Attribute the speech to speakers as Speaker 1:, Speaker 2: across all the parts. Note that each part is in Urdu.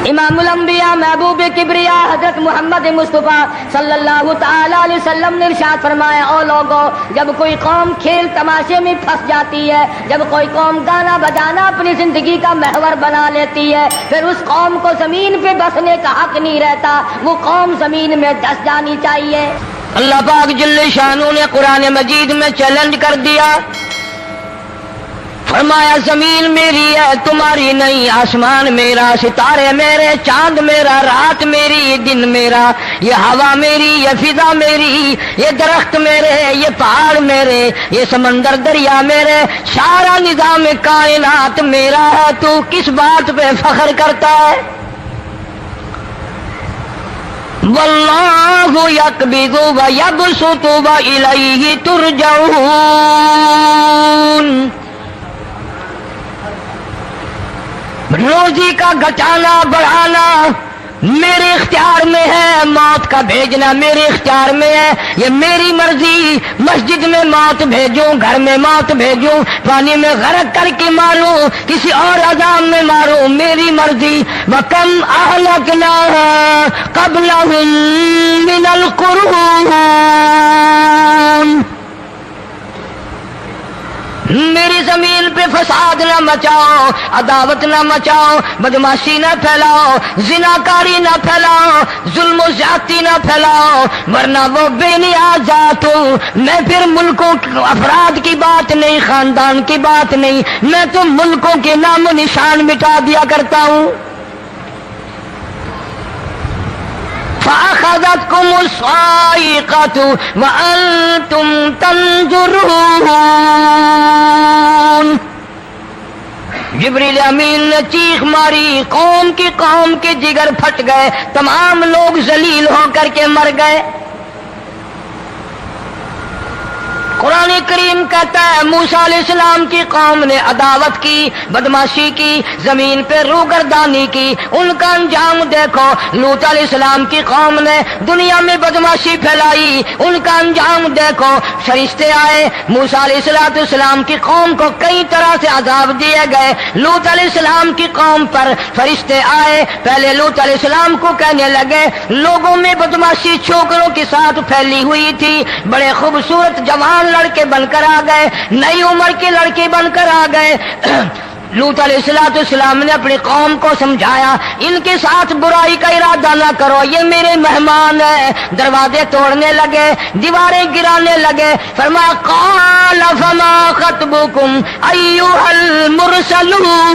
Speaker 1: امام الانبیاء محبوب کبریا حضرت محمد مصطفیٰ صلی اللہ تعالی علیہ وسلم نے ارشاد فرمایا، او لوگو، جب کوئی قوم کھیل تماشے میں پھنس جاتی ہے، جب کوئی قوم گانا بجانا اپنی زندگی کا محور بنا لیتی ہے، پھر اس قوم کو زمین پہ بسنے کا حق نہیں رہتا، وہ قوم زمین میں دس جانی چاہیے۔ اللہ پاک جل شانہ نے قرآن مجید میں چیلنج کر دیا، فرمایا زمین میری ہے تمہاری نہیں، آسمان میرا، ستارے میرے، چاند میرا، رات میری، دن میرا، یہ ہوا میری، یہ فضا میری، یہ درخت میرے، یہ پہاڑ میرے، یہ سمندر دریا میرے، سارا نظام کائنات میرا ہے، تو کس بات پہ فخر کرتا ہے؟ واللہ یقبض ویبسط والیہ ترجعون۔ روزی کا گھٹانا بڑھانا میرے اختیار میں ہے، موت کا بھیجنا میرے اختیار میں ہے، یہ میری مرضی، مسجد میں موت بھیجوں، گھر میں موت بھیجوں، پانی میں غرق کر کے ماروں، کسی اور عذاب میں ماروں، میری مرضی۔ وَكَمْ أَهْلَكْنَا قَبْلَهُم مِّنَ الْقُرُونِ، میری زمین پہ فساد نہ مچاؤ، عداوت نہ مچاؤ، بدماشی نہ پھیلاؤ، زناکاری نہ پھیلاؤ، ظلم و زیادتی نہ پھیلاؤ، ورنہ وہ بے نیاز ذات ہوں۔ میں پھر ملکوں افراد کی بات نہیں، خاندان کی بات نہیں، میں تو ملکوں کے نام و نشان مٹا دیا کرتا ہوں۔ فَأَخَذَتْكُمُ الصَّاعِقَةُ وَأَنْتُمْ تَنظُرُونَ۔ جبریل امین نے چیخ ماری، قوم کے جگر پھٹ گئے، تمام لوگ ذلیل ہو کر کے مر گئے۔ قرآن کریم کہتا ہے موسیٰ علیہ السلام کی قوم نے عداوت کی، بدماشی کی، زمین پہ روگردانی کی، ان کا انجام دیکھو۔ لوط علیہ السلام کی قوم نے دنیا میں بدماشی پھیلائی، ان کا انجام دیکھو۔ فرشتے آئے، موسیٰ علیہ السلام کی قوم کو کئی طرح سے عذاب دیے گئے۔ لوط علیہ السلام کی قوم پر فرشتے آئے، پہلے لوط علیہ السلام کو کہنے لگے، لوگوں میں بدماشی چھوکروں کے ساتھ پھیلی ہوئی تھی، بڑے خوبصورت جوان لڑکے بن کر آ گئے، نئی عمر کے لڑکے بن کر آ گئے۔ لوط علیہ السلام نے اپنی قوم کو سمجھایا، ان کے ساتھ برائی کا ارادہ نہ کرو، یہ میرے مہمان ہیں۔ دروازے توڑنے لگے، دیواریں گرانے لگے، فرمایا قال فما خطبکم ایھا المرسلون۔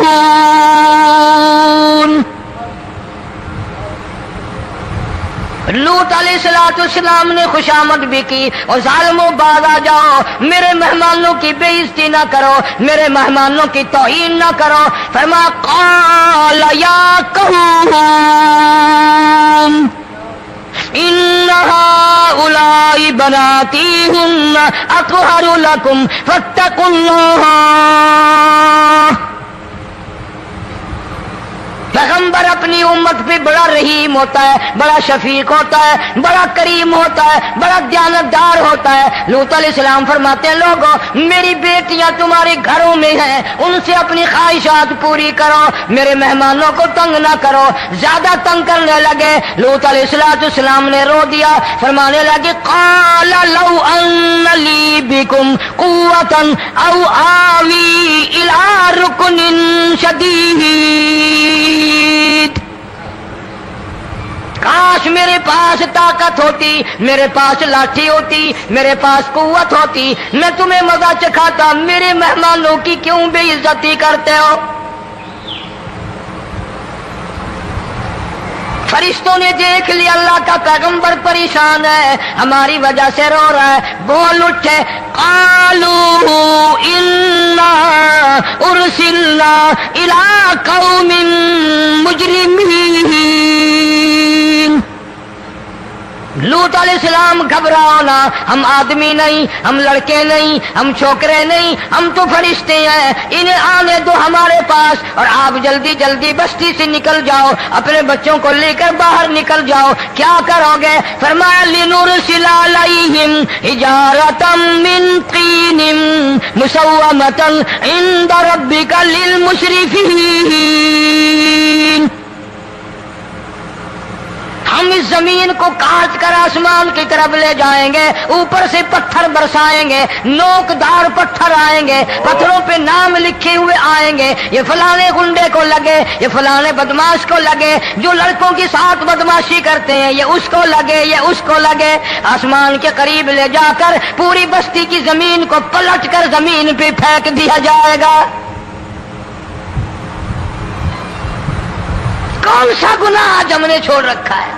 Speaker 1: لوط علیہ السلام نے خوشامد بھی کی، اور ظالموں باز آ جاؤ، میرے مہمانوں کی بے عزتی نہ کرو، میرے مہمانوں کی توہین نہ کرو۔ فرمایا قال یا قوم ان هؤلاء بناتی ہن اطہر لکم فاتقوا اللہ۔ پیغمبر اپنی امت پہ بڑا رحیم ہوتا ہے، بڑا شفیق ہوتا ہے، بڑا کریم ہوتا ہے، بڑا دیانتدار ہوتا ہے۔ لوط علیہ السلام فرماتے ہیں لوگوں، میری بیٹیاں تمہارے گھروں میں ہیں، ان سے اپنی خواہشات پوری کرو، میرے مہمانوں کو تنگ نہ کرو۔ زیادہ تنگ کرنے لگے، لوط علیہ السلام نے رو دیا، فرمانے لگے قال لو ان لی بکم قوۃ او آوی الی رکن شدید۔ کاش میرے پاس طاقت ہوتی، میرے پاس لاٹھی ہوتی، میرے پاس قوت ہوتی، میں تمہیں مزہ چکھاتا، میرے مہمانوں کی کیوں بے عزتی کرتے ہو؟ فرشتوں نے دیکھ لیا اللہ کا پیغمبر پریشان ہے، ہماری وجہ سے رو رہا ہے، بول اٹھے قالوا انا ارسلنا الی قوم مجرمین۔ لوط علیہ السلام گھبراؤ نہ، ہم آدمی نہیں، ہم لڑکے نہیں، ہم چھوکرے نہیں، ہم تو فرشتے ہیں، انہیں آنے دو ہمارے پاس، اور آپ جلدی جلدی بستی سے نکل جاؤ، اپنے بچوں کو لے کر باہر نکل جاؤ۔ کیا کرو گے؟ فرمایا لنرسل علیہم حجارۃ من طین مسومۃ عند ربک للمسرفین۔ زمین کو کاٹ کر آسمان کی طرف لے جائیں گے، اوپر سے پتھر برسائیں گے، نوکدار پتھر آئیں گے، پتھروں پہ نام لکھے ہوئے آئیں گے، یہ فلانے گنڈے کو لگے، یہ فلانے بدماش کو لگے، جو لڑکوں کے ساتھ بدماشی کرتے ہیں یہ اس کو لگے، یہ اس کو لگے۔ آسمان کے قریب لے جا کر پوری بستی کی زمین کو پلٹ کر زمین پہ پھینک دیا جائے گا۔ کون سا گناہ آج ہم نے چھوڑ رکھا ہے؟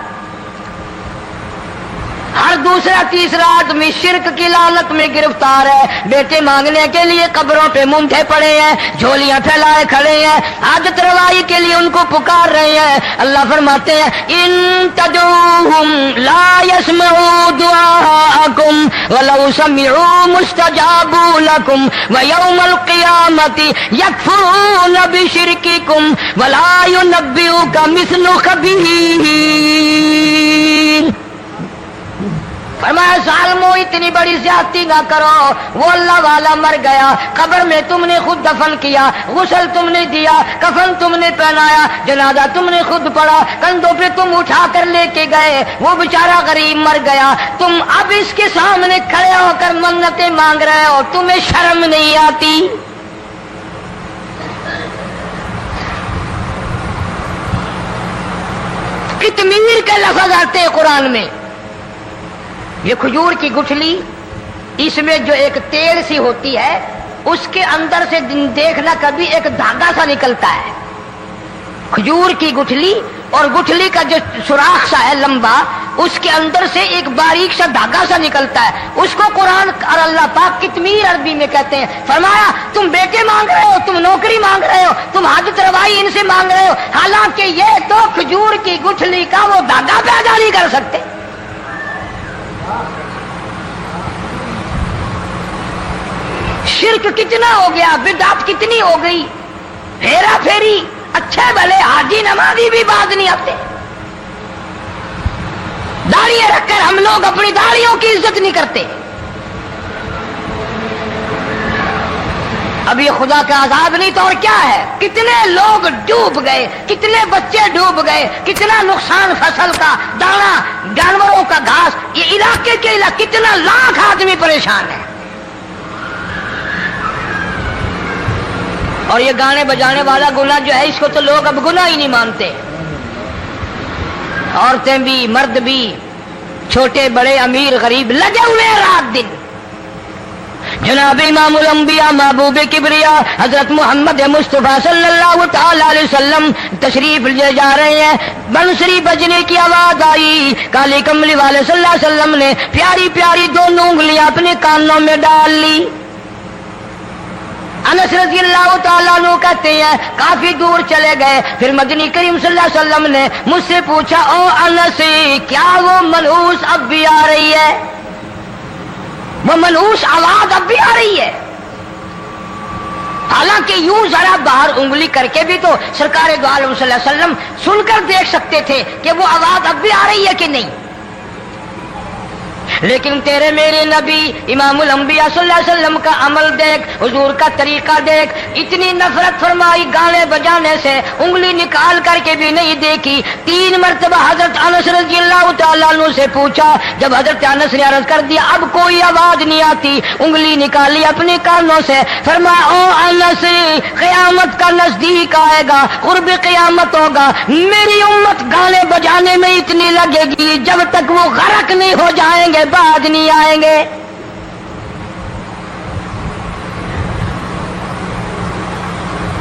Speaker 1: ہر دوسرا تیسرا آدمی شرک کی لعنت میں گرفتار ہے، بیٹے مانگنے کے لیے قبروں پہ منڈے پڑے ہیں، جھولیاں پھیلائے کھڑے ہیں، حاجت روائی کے لیے ان کو پکار رہے ہیں۔ اللہ فرماتے ہیں ان تدعوہم لا يسمعوا دعاءکم ولو سمعوا مستجابوا لکم ویوم القیامۃ یکفرون بشرککم ولا ینبئک مثل خبیر۔ فرمایا ظالمو اتنی بڑی زیادتی نہ کرو، وہ اللہ والا مر گیا، قبر میں تم نے خود دفن کیا، غسل تم نے دیا، کفن تم نے پہنایا، جنازہ تم نے خود پڑھا، کندھوں پہ تم اٹھا کر لے کے گئے، وہ بیچارہ غریب مر گیا، تم اب اس کے سامنے کھڑے ہو کر منتیں مانگ رہے ہو، تمہیں شرم نہیں آتی؟ کتمیر کے لفظ آتے ہیں قرآن میں۔ یہ کھجور کی گٹھلی، اس میں جو ایک تیل سی ہوتی ہے، اس کے اندر سے دیکھنا کبھی ایک دھاگا سا نکلتا ہے۔ کھجور کی گٹھلی اور گٹھلی کا جو سوراخ سا ہے لمبا، اس کے اندر سے ایک باریک سا دھاگا سا نکلتا ہے، اس کو قرآن اور اللہ پاک کتمیر عربی میں کہتے ہیں۔ فرمایا تم بیٹے مانگ رہے ہو، تم نوکری مانگ رہے ہو، تم حاجت روائی ان سے مانگ رہے ہو، حالانکہ یہ تو کھجور کی گٹھلی کا وہ دھاگا پیدا نہیں کر سکتے۔ شرک کتنا ہو گیا، بدعت کتنی ہو گئی، ہیرا پھیری، اچھے بھلے حاجی نمازی بھی باز نہیں آتے۔ داڑیاں رکھ کر ہم لوگ اپنی داڑیوں کی عزت نہیں کرتے۔ اب یہ خدا کا عذاب نہیں تو اور کیا ہے؟ کتنے لوگ ڈوب گئے، کتنے بچے ڈوب گئے، کتنا نقصان فصل کا، دانا، جانوروں کا گھاس، یہ علاقے کے علاقے کتنا لاکھ آدمی پریشان ہے۔ اور یہ گانے بجانے والا گناہ جو ہے، اس کو تو لوگ اب گناہ ہی نہیں مانتے، عورتیں بھی مرد بھی، چھوٹے بڑے امیر غریب لگے ہوئے رات دن۔ جناب امام الانبیاء محبوب کبریا حضرت محمد مصطفیٰ صلی اللہ تعالی علیہ وسلم تشریف لے جا رہے ہیں، بنسری بجنے کی آواز آئی، کالی کملی والے صلی اللہ علیہ وسلم نے پیاری پیاری دونوں انگلیاں اپنے کانوں میں ڈال لی۔ انس رضی اللہ تعالیٰ عنہ کہتے ہیں کافی دور چلے گئے، پھر مدنی کریم صلی اللہ علیہ وسلم نے مجھ سے پوچھا او انس کیا وہ منحوس اب بھی آ رہی ہے؟ وہ منحوس آواز اب بھی آ رہی ہے؟ حالانکہ یوں ذرا باہر انگلی کر کے بھی تو سرکار دو عالم صلی اللہ علیہ وسلم سن کر دیکھ سکتے تھے کہ وہ آواز اب بھی آ رہی ہے کہ نہیں، لیکن تیرے میرے نبی امام الانبیاء صلی اللہ علیہ وسلم کا عمل دیکھ، حضور کا طریقہ دیکھ، اتنی نفرت فرمائی گانے بجانے سے، انگلی نکال کر کے بھی نہیں دیکھی۔ 3 مرتبہ حضرت انس رضی اللہ تعالیٰ عنہ سے پوچھا، جب حضرت انس نے عرض کر دیا اب کوئی آواز نہیں آتی، انگلی نکالی اپنے کانوں سے، فرمایا او انس قیامت کا نزدیک آئے گا، قرب قیامت ہوگا، میری امت گانے بجانے میں اتنی لگے گی جب تک وہ غرق نہیں ہو جائیں گے بعد نہیں آئیں گے۔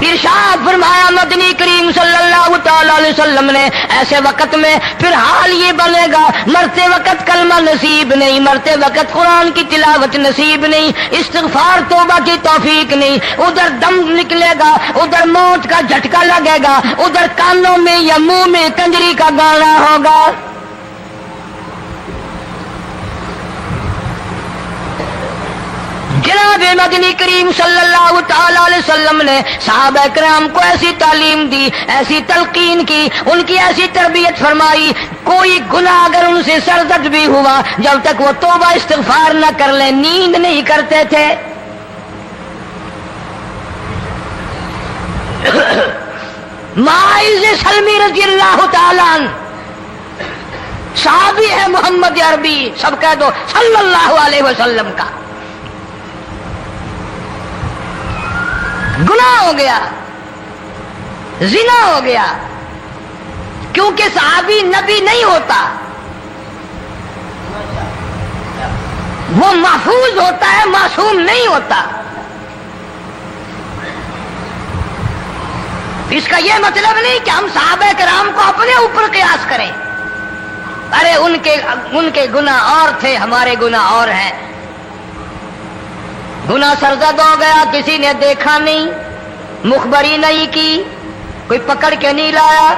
Speaker 1: ارشاد فرمایا مدنی کریم صلی اللہ تعالی علیہ وسلم نے ایسے وقت میں پھر حال یہ بنے گا، مرتے وقت کلمہ نصیب نہیں، مرتے وقت قرآن کی تلاوت نصیب نہیں، استغفار توبہ کی توفیق نہیں، ادھر دم نکلے گا، ادھر موت کا جھٹکا لگے گا، ادھر کانوں میں یا منہ میں کنجری کا گانا ہوگا۔ جناب مدنی کریم صلی اللہ تعالی علیہ وسلم نے صحابہ کرام کو ایسی تعلیم دی، ایسی تلقین کی، ان کی ایسی تربیت فرمائی، کوئی گناہ اگر ان سے سرزد بھی ہوا جب تک وہ توبہ استغفار نہ کر لیں نیند نہیں کرتے تھے۔ معاذ سلمی رضی اللہ تعالیٰ عنہ صحابی ہے محمد عربی، سب کہہ دو صلی اللہ علیہ وسلم کا. گناہ ہو گیا، زنا ہو گیا، کیونکہ صحابی نبی نہیں ہوتا، وہ محفوظ ہوتا ہے، معصوم نہیں ہوتا. اس کا یہ مطلب نہیں کہ ہم صحابہ کرام کو اپنے اوپر قیاس کریں. ارے ان کے گناہ اور تھے، ہمارے گناہ اور ہیں. گناہ سرزد ہو گیا، کسی نے دیکھا نہیں، مخبری نہیں کی، کوئی پکڑ کے نہیں لایا،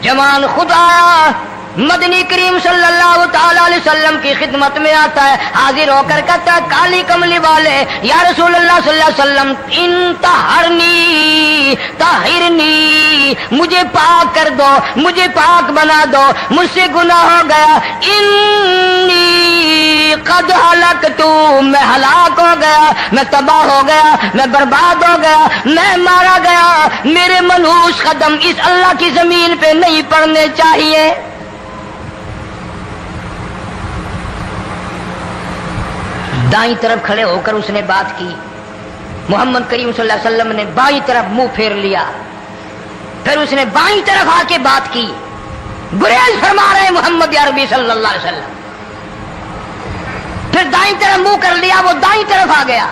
Speaker 1: جوان خود آیا، مدنی کریم صلی اللہ تعالی علیہ وسلم کی خدمت میں آتا ہے، حاضر ہو کر کہتا ہے کالی کملی والے یا رسول اللہ صلی اللہ علیہ وسلم انتہرنی طہرنی، مجھے پاک کر دو، مجھے پاک بنا دو، مجھ سے گناہ ہو گیا. انی قد ہلکت، میں ہلاک ہو گیا، میں تباہ ہو گیا، میں برباد ہو گیا، میں مارا گیا. میرے منحوس قدم اس اللہ کی زمین پہ نہیں پڑنے چاہیے. دائیں طرف کھڑے ہو کر اس نے بات کی. محمد کریم صلی اللہ علیہ وسلم نے بائیں طرف منہ پھیر لیا، پھر اس نے بائیں طرف آ کے بات کی. گریز فرما رہے محمد عربی صلی اللہ علیہ وسلم. پھر دائیں طرف منہ کر لیا، وہ دائیں طرف آ گیا.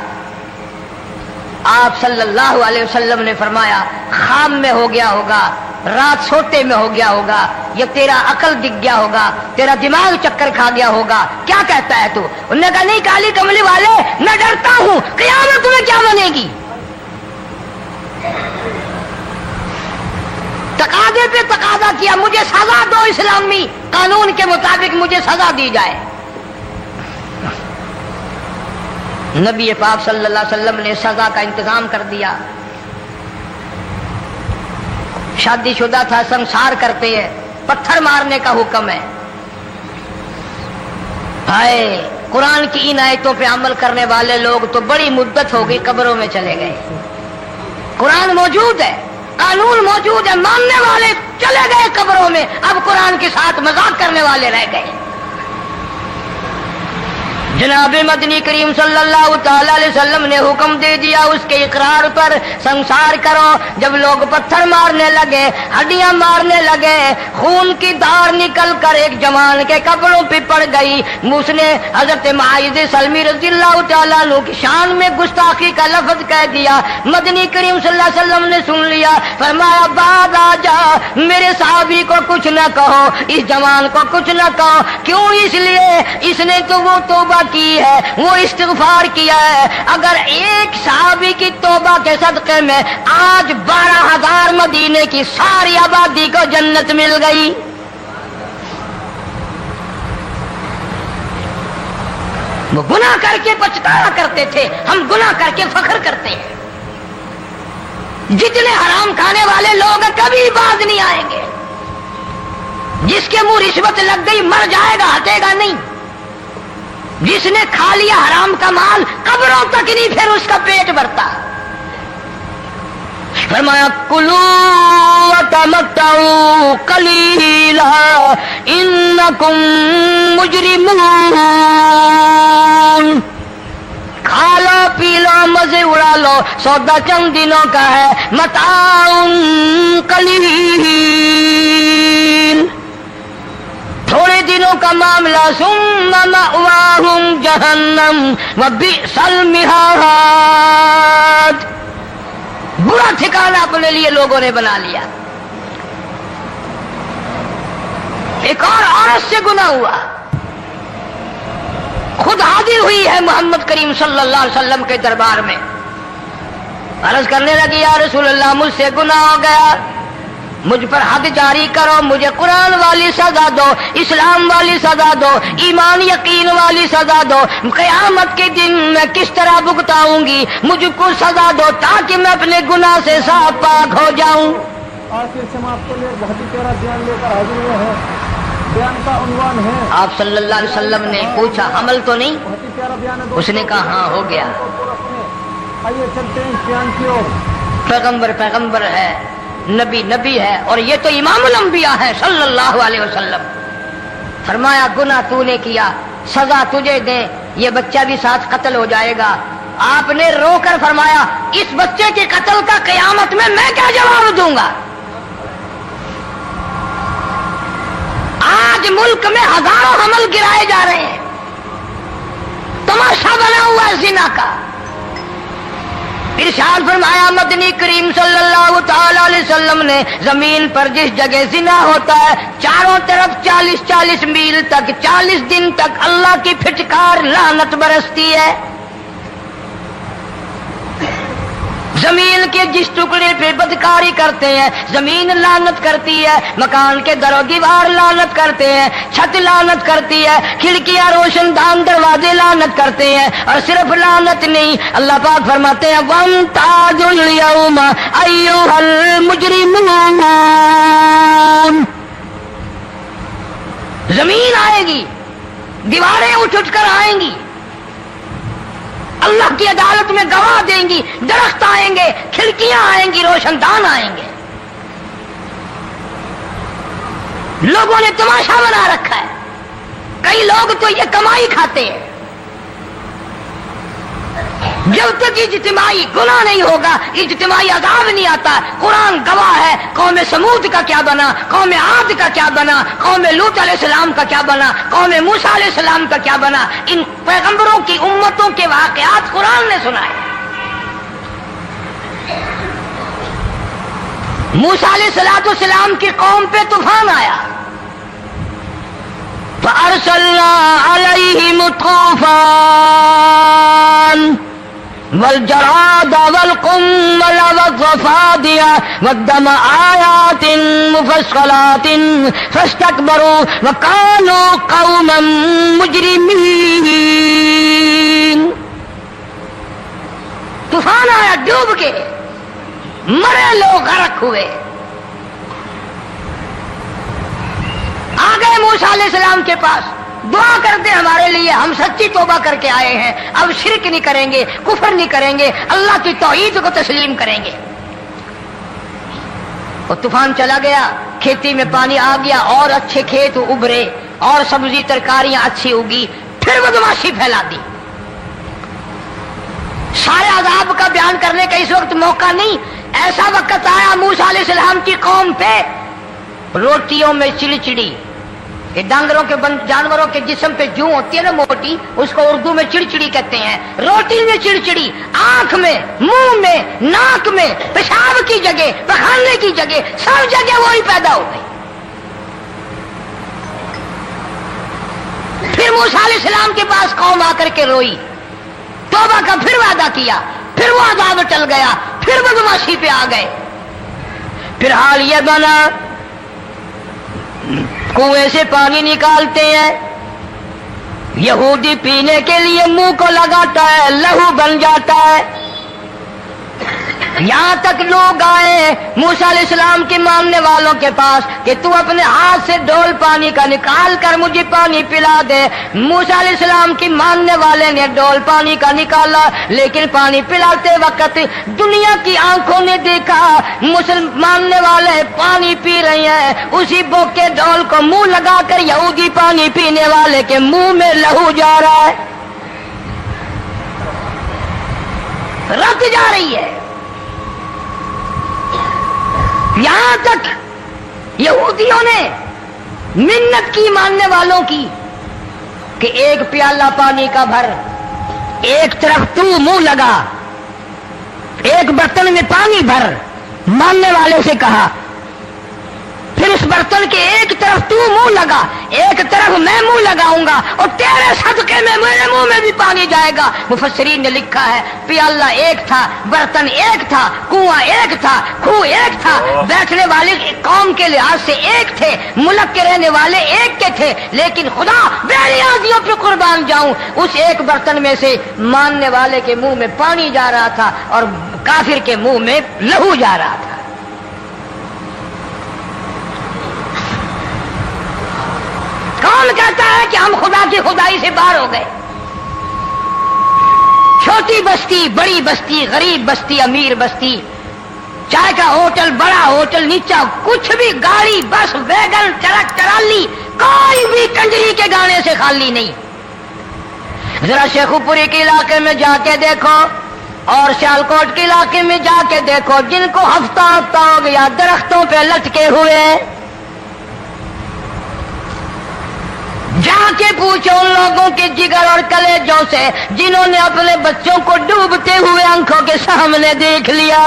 Speaker 1: آپ صلی اللہ علیہ وسلم نے فرمایا خواب میں ہو گیا ہوگا، رات سوتے میں ہو گیا ہوگا، یا تیرا عقل دکھ گیا ہوگا، تیرا دماغ چکر کھا گیا ہوگا، کیا کہتا ہے تو؟ انہوں نے کہا نہیں کالی کملی والے، میں ڈرتا ہوں قیامت تمہیں کیا بنے گی. تقاضے پہ تقاضا کیا، مجھے سزا دو، اسلامی قانون کے مطابق مجھے سزا دی جائے. نبی پاک صلی اللہ علیہ وسلم نے سزا کا انتظام کر دیا. شادی شدہ تھا، سنسار کرتے ہیں، پتھر مارنے کا حکم ہے. ہائے قرآن کی ان آیتوں پہ عمل کرنے والے لوگ تو بڑی مدت ہو گئی قبروں میں چلے گئے. قرآن موجود ہے، قانون موجود ہے، ماننے والے چلے گئے قبروں میں، اب قرآن کے ساتھ مذاق کرنے والے رہ گئے. جناب مدنی کریم صلی اللہ تعالی علیہ وسلم نے حکم دے دیا اس کے اقرار پر سنسار کرو. جب لوگ پتھر مارنے لگے، ہڈیاں مارنے لگے، خون کی دھار نکل کر ایک جوان کے کپڑوں پہ پڑ گئی. اس نے حضرت معاذ سلمی رضی اللہ تعالیٰ عنہ کی شان میں گستاخی کا لفظ کہہ دیا. مدنی کریم صلی اللہ علیہ وسلم نے سن لیا، فرمایا بعد آ جا، میرے صحابی کو کچھ نہ کہو، اس جوان کو کچھ نہ کہو. کیوں؟ اس لیے اس نے تو وہ توبہ کی ہے، وہ استغفار کیا ہے. اگر ایک صحابی کی توبہ کے صدقے میں آج 12,000 مدینے کی ساری آبادی کو جنت مل گئی. وہ گناہ کر کے پچھتایا کرتے تھے، ہم گناہ کر کے فخر کرتے ہیں. جتنے حرام کھانے والے لوگ کبھی باز نہیں آئیں گے. جس کے منہ رشوت لگ گئی مر جائے گا، ہٹے گا نہیں. جس نے کھا لیا حرام کا مال قبروں تک نہیں پھر اس کا پیٹ بھرتا. فرمایا کلو وتمتعوا قلیلا انکم مجرمون، کھا لو پی لو مزے اڑا لو، سودا چند دنوں کا ہے، متاع قلیل، تھوڑے دنوں کا معاملہ. ثم مأواہم جہنم وبئس المہاد، برا ٹھکانہ اپنے لیے لوگوں نے بنا لیا. ایک اور عورت سے گناہ ہوا، خود حاضر ہوئی ہے محمد کریم صلی اللہ علیہ وسلم کے دربار میں، عرض کرنے لگی یا رسول اللہ مجھ سے گناہ ہو گیا، مجھ پر حد جاری کرو، مجھے قرآن والی سزا دو، اسلام والی سزا دو، ایمان یقین والی سزا دو. قیامت کے دن میں کس طرح بھگتاؤں گی، مجھ کو سزا دو تاکہ میں اپنے گناہ سے صاف پاک ہو جاؤں.
Speaker 2: آج کے سماعت کے لیے بہت ہی پیارا بیان لے کر حاضر ہوئے ہیں. بیان کا عنوان ہے،
Speaker 1: آپ صلی اللہ علیہ وسلم نے پوچھا عمل تو نہیں؟
Speaker 2: بہت ہی پیارا بیان ہے.
Speaker 1: اس نے کہا ہاں ہو گیا.
Speaker 2: آئیے چلتے ہیں اس بیان کی اور.
Speaker 1: پیغمبر پیغمبر ہے، نبی نبی ہے، اور یہ تو امام الانبیاء ہے صلی اللہ علیہ وسلم. فرمایا گناہ تو نے کیا، سزا تجھے دیں، یہ بچہ بھی ساتھ قتل ہو جائے گا۔ آپ نے رو کر فرمایا اس بچے کے قتل کا قیامت میں کیا جواب دوں گا؟ آج ملک میں ہزاروں حمل گرائے جا رہے ہیں، تماشا بنا ہوا ہے زنا کا۔ ارشاد فرمایا مدنی کریم صلی اللہ تعالی علیہ وسلم نے زمین پر جس جگہ زنا ہوتا ہے چاروں طرف 40 میل تک 40 دن تک اللہ کی پھٹکار لعنت برستی ہے۔ زمین کے جس ٹکڑے پہ بدکاری کرتے ہیں زمین لعنت کرتی ہے، مکان کے در و دیوار لعنت کرتے ہیں، چھت لعنت کرتی ہے، کھڑکیاں روشن دان دروازے لعنت کرتے ہیں، اور صرف لعنت نہیں، اللہ پاک فرماتے ہیں وَامْتَازُوا الْيَوْمَ أَيُّهَا الْمُجْرِمُونَ۔ زمین آئے گی، دیواریں اٹھ کر آئیں گی، اللہ کی عدالت میں گواہ دیں گی، درخت آئیں گے، کھڑکیاں آئیں گی، روشن دان آئیں گے۔ لوگوں نے تماشا بنا رکھا ہے، کئی لوگ تو یہ کمائی کھاتے ہیں۔ جب تک اجتماعی گناہ نہیں ہوگا اجتماعی عذاب نہیں آتا۔ قرآن گواہ ہے، قوم سمود کا کیا بنا، قوم عاد کا کیا بنا، قوم لوط علیہ السلام کا کیا بنا، قوم موسیٰ علیہ السلام کا کیا بنا۔ ان پیغمبروں کی امتوں کے واقعات قرآن نے سنائے۔ موسیٰ علیہ السلام کی قوم پہ طوفان آیا، فَأَرْسَلْنَا عَلَيْهِمُ الطُّوفَانَ والجراد والقمل والضفادع والدم آيات مفصلات فاستكبروا وكانوا قوما مجرمين۔ طوفان آیا، ڈوب کے مرے لوگ غرق ہوئے۔ آ گئے موسیٰ علیہ السلام کے پاس، دعا کر دیں ہمارے لیے، ہم سچی توبہ کر کے آئے ہیں، اب شرک نہیں کریں گے، کفر نہیں کریں گے، اللہ کی توحید کو تسلیم کریں گے۔ وہ طوفان چلا گیا، کھیتی میں پانی آ گیا، اور اچھے کھیت ابھرے، اور سبزی ترکاریاں اچھی اگی، پھر بدماشی پھیلا دی۔ سارے عذاب کا بیان کرنے کا اس وقت موقع نہیں، ایسا وقت آیا موسیٰ علیہ السلام کی قوم پہ روٹیوں میں چڑچڑی، یہ ڈانگروں کے جانوروں کے جسم پہ جوں ہوتی ہے نا موٹی، اس کو اردو میں چڑچڑی کہتے ہیں۔ روٹی میں چڑچڑی، آنکھ میں، منہ میں، ناک میں، پیشاب کی جگہ، پخانے کی جگہ، سب جگہ وہی پیدا ہو گئی۔ پھر موسیٰ علیہ السلام کے پاس قوم آ کر کے روئی، توبہ کا پھر وعدہ کیا، پھر وہ عذاب ٹل گیا، پھر بدماشی پہ آ گئے۔ پھر حال یہ بنا کنویں سے پانی نکالتے ہیں، یہودی پینے کے لیے منہ کو لگاتا ہے، لہو بن جاتا ہے۔ یہاں تک لوگ آئے موسیٰ علیہ السلام کے ماننے والوں کے پاس کہ تو اپنے ہاتھ سے ڈول پانی کا نکال کر مجھے پانی پلا دے۔ موسیٰ علیہ السلام کی ماننے والے نے ڈول پانی کا نکالا، لیکن پانی پلاتے وقت دنیا کی آنکھوں نے دیکھا ماننے والے پانی پی رہے ہیں، اسی بوک کے ڈول کو منہ لگا کر یہودی پانی پینے والے کے منہ میں لہو جا رہا ہے، رت جا رہی ہے۔ یہاں تک یہودیوں نے منت کی ماننے والوں کی کہ ایک پیالہ پانی کا بھر، ایک طرف تو منہ لگا، ایک برتن میں پانی بھر، ماننے والے سے کہا، پھر اس برتن کے ایک طرف تو منہ لگا، ایک طرف میں منہ لگاؤں گا، اور تیرے صدقے میں میرے منہ میں بھی پانی جائے گا۔ مفسرین نے لکھا ہے پیالہ ایک تھا، برتن ایک تھا، کنواں ایک تھا، کھو ایک تھا، بیٹھنے والے قوم کے لحاظ سے ایک تھے، ملک کے رہنے والے ایک کے تھے، لیکن خدا بے نیازیوں پہ قربان جاؤں، اس ایک برتن میں سے ماننے والے کے منہ میں پانی جا رہا تھا اور کافر کے منہ میں لہو جا رہا تھا۔ کون کہتا ہے کہ ہم خدا کی خدائی سے باہر ہو گئے؟ چھوٹی بستی، بڑی بستی، غریب بستی، امیر بستی، چائے کا ہوٹل، بڑا ہوٹل، نیچا کچھ بھی، گاڑی، بس، ویگن، ٹرک، ٹرالی، کوئی بھی کنجری کے گانے سے خالی نہیں. ذرا شیخو پوری کے علاقے میں جا کے دیکھو اور سیالکوٹ کے علاقے میں جا کے دیکھو جن کو ہفتہ ہو گیا درختوں پہ لٹکے ہوئے. جا کے پوچھو ان لوگوں کے جگر اور کلیجوں سے جنہوں نے اپنے بچوں کو ڈوبتے ہوئے آنکھوں کے سامنے دیکھ لیا.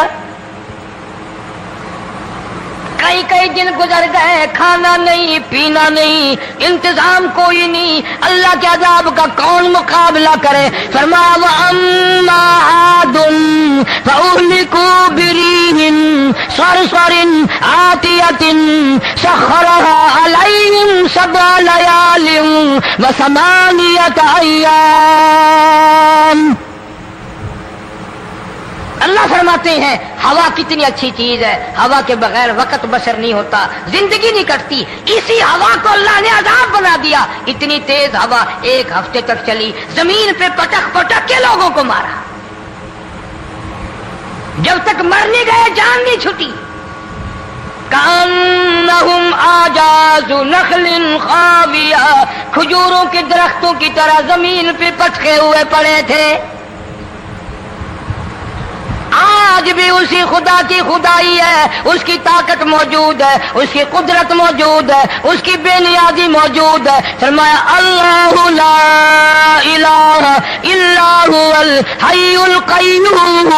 Speaker 1: کئی دن گزر گئے، کھانا نہیں، پینا نہیں، انتظام کوئی نہیں، اللہ کے عذاب کا کون مقابلہ کرے؟ فرمایا وَأَمَّا عَادٌ فَأُهْلِكُوا بِرِيحٍ صَرْصَرٍ عَاتِيَةٍ سَخَّرَهَا عَلَيْهِمْ 7 لَيَالٍ و8 أَيَّامٍ. اللہ فرماتے ہیں ہوا کتنی اچھی چیز ہے، ہوا کے بغیر وقت بسر نہیں ہوتا، زندگی نہیں کٹتی. اسی ہوا کو اللہ نے عذاب بنا دیا. اتنی تیز ہوا 1 ہفتے تک چلی، زمین پہ پٹک پٹک کے لوگوں کو مارا. جب تک مر نہیں گئے جان نہیں چھٹی. کأنہم اعجاز نخل خاویہ، کھجوروں کے درختوں کی طرح زمین پہ پٹکے ہوئے پڑے تھے. آج بھی اسی خدا کی خدائی ہے، اس کی طاقت موجود ہے، اس کی قدرت موجود ہے، اس کی بے نیازی موجود ہے. فرمایا اللہ لا الہ الا هو الحی القیوم.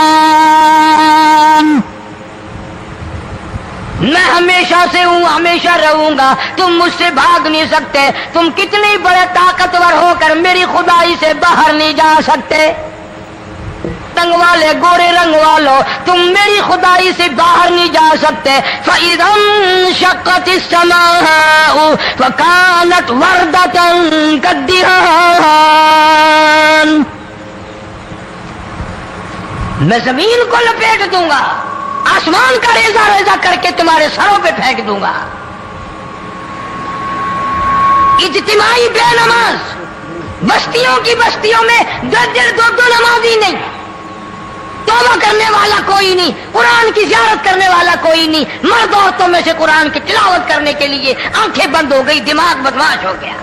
Speaker 1: میں ہمیشہ سے ہوں، ہمیشہ رہوں گا، تم مجھ سے بھاگ نہیں سکتے. تم کتنی بڑے طاقتور ہو کر میری خدائی سے باہر نہیں جا سکتے. رنگ والے، گورے رنگ والو، تم میری خدائی سے باہر نہیں جا سکتے. فَإِذَا انشَقَّتِ السَّمَاءُ فَكَانَتْ وَرْدَةً كَالدِّهَانِ. میں زمین کو لپیٹ دوں گا، آسمان کا ریزہ ریزہ کر کے تمہارے سروں پہ پھینک دوں گا. اجتماعی بے نماز، بستیوں کی بستیوں میں 2 نمازی نہیں، توبہ کرنے والا کوئی نہیں، قرآن کی زیارت کرنے والا کوئی نہیں. مرد عورتوں میں سے قرآن کی تلاوت کرنے کے لیے آنکھیں بند ہو گئی، دماغ بدماش ہو گیا.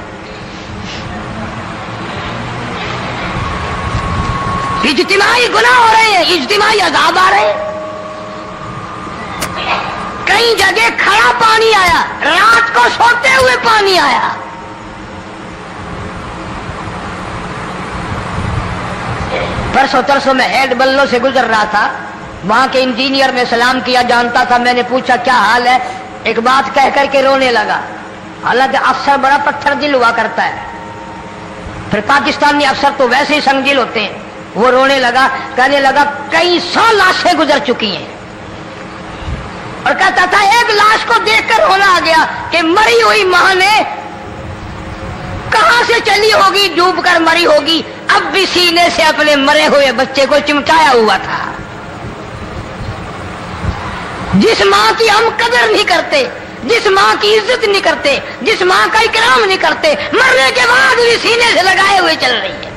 Speaker 1: اجتماعی گناہ ہو رہے ہیں، اجتماعی عذاب آ رہے ہیں. کئی جگہ کھڑا پانی آیا، رات کو سوتے ہوئے پانی آیا. پرسوں ترسوں میں ہیڈ بلوں سے گزر رہا تھا، وہاں کے انجینئر نے سلام کیا، جانتا تھا. میں نے پوچھا کیا حال ہے؟ ایک بات کہہ کر کے رونے لگا. حالانکہ افسر بڑا پتھر دل ہوا کرتا ہے، پھر پاکستانی افسر تو ویسے ہی سنگ دل ہوتے ہیں. وہ رونے لگا، کہنے لگا کئی 100 لاشیں گزر چکی ہیں، اور کہتا تھا ایک لاش کو دیکھ کر رونا آ گیا کہ مری ہوئی ماں نے کہاں سے چلی ہوگی، ڈوب کر مری ہوگی، اب بھی سینے سے اپنے مرے ہوئے بچے کو چمٹایا ہوا تھا. جس ماں کی ہم قدر نہیں کرتے، جس ماں کی عزت نہیں کرتے، جس ماں کا اکرام نہیں کرتے، مرنے کے بعد بھی سینے سے لگائے ہوئے چل رہی ہے.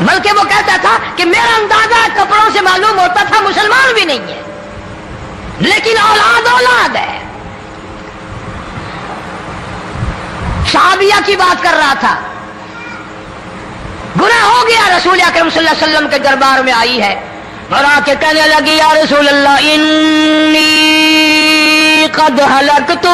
Speaker 1: بلکہ وہ کہتا تھا کہ میرا اندازہ کپڑوں سے معلوم ہوتا تھا مسلمان بھی نہیں ہے، لیکن اولاد ہے. صحابیہ کی بات کر رہا تھا، گناہ ہو گیا، رسول اکرم صلی اللہ علیہ وسلم کے دربار میں آئی ہے اور آ کے کہنے لگی یا رسول اللہ انی قد ہلکت،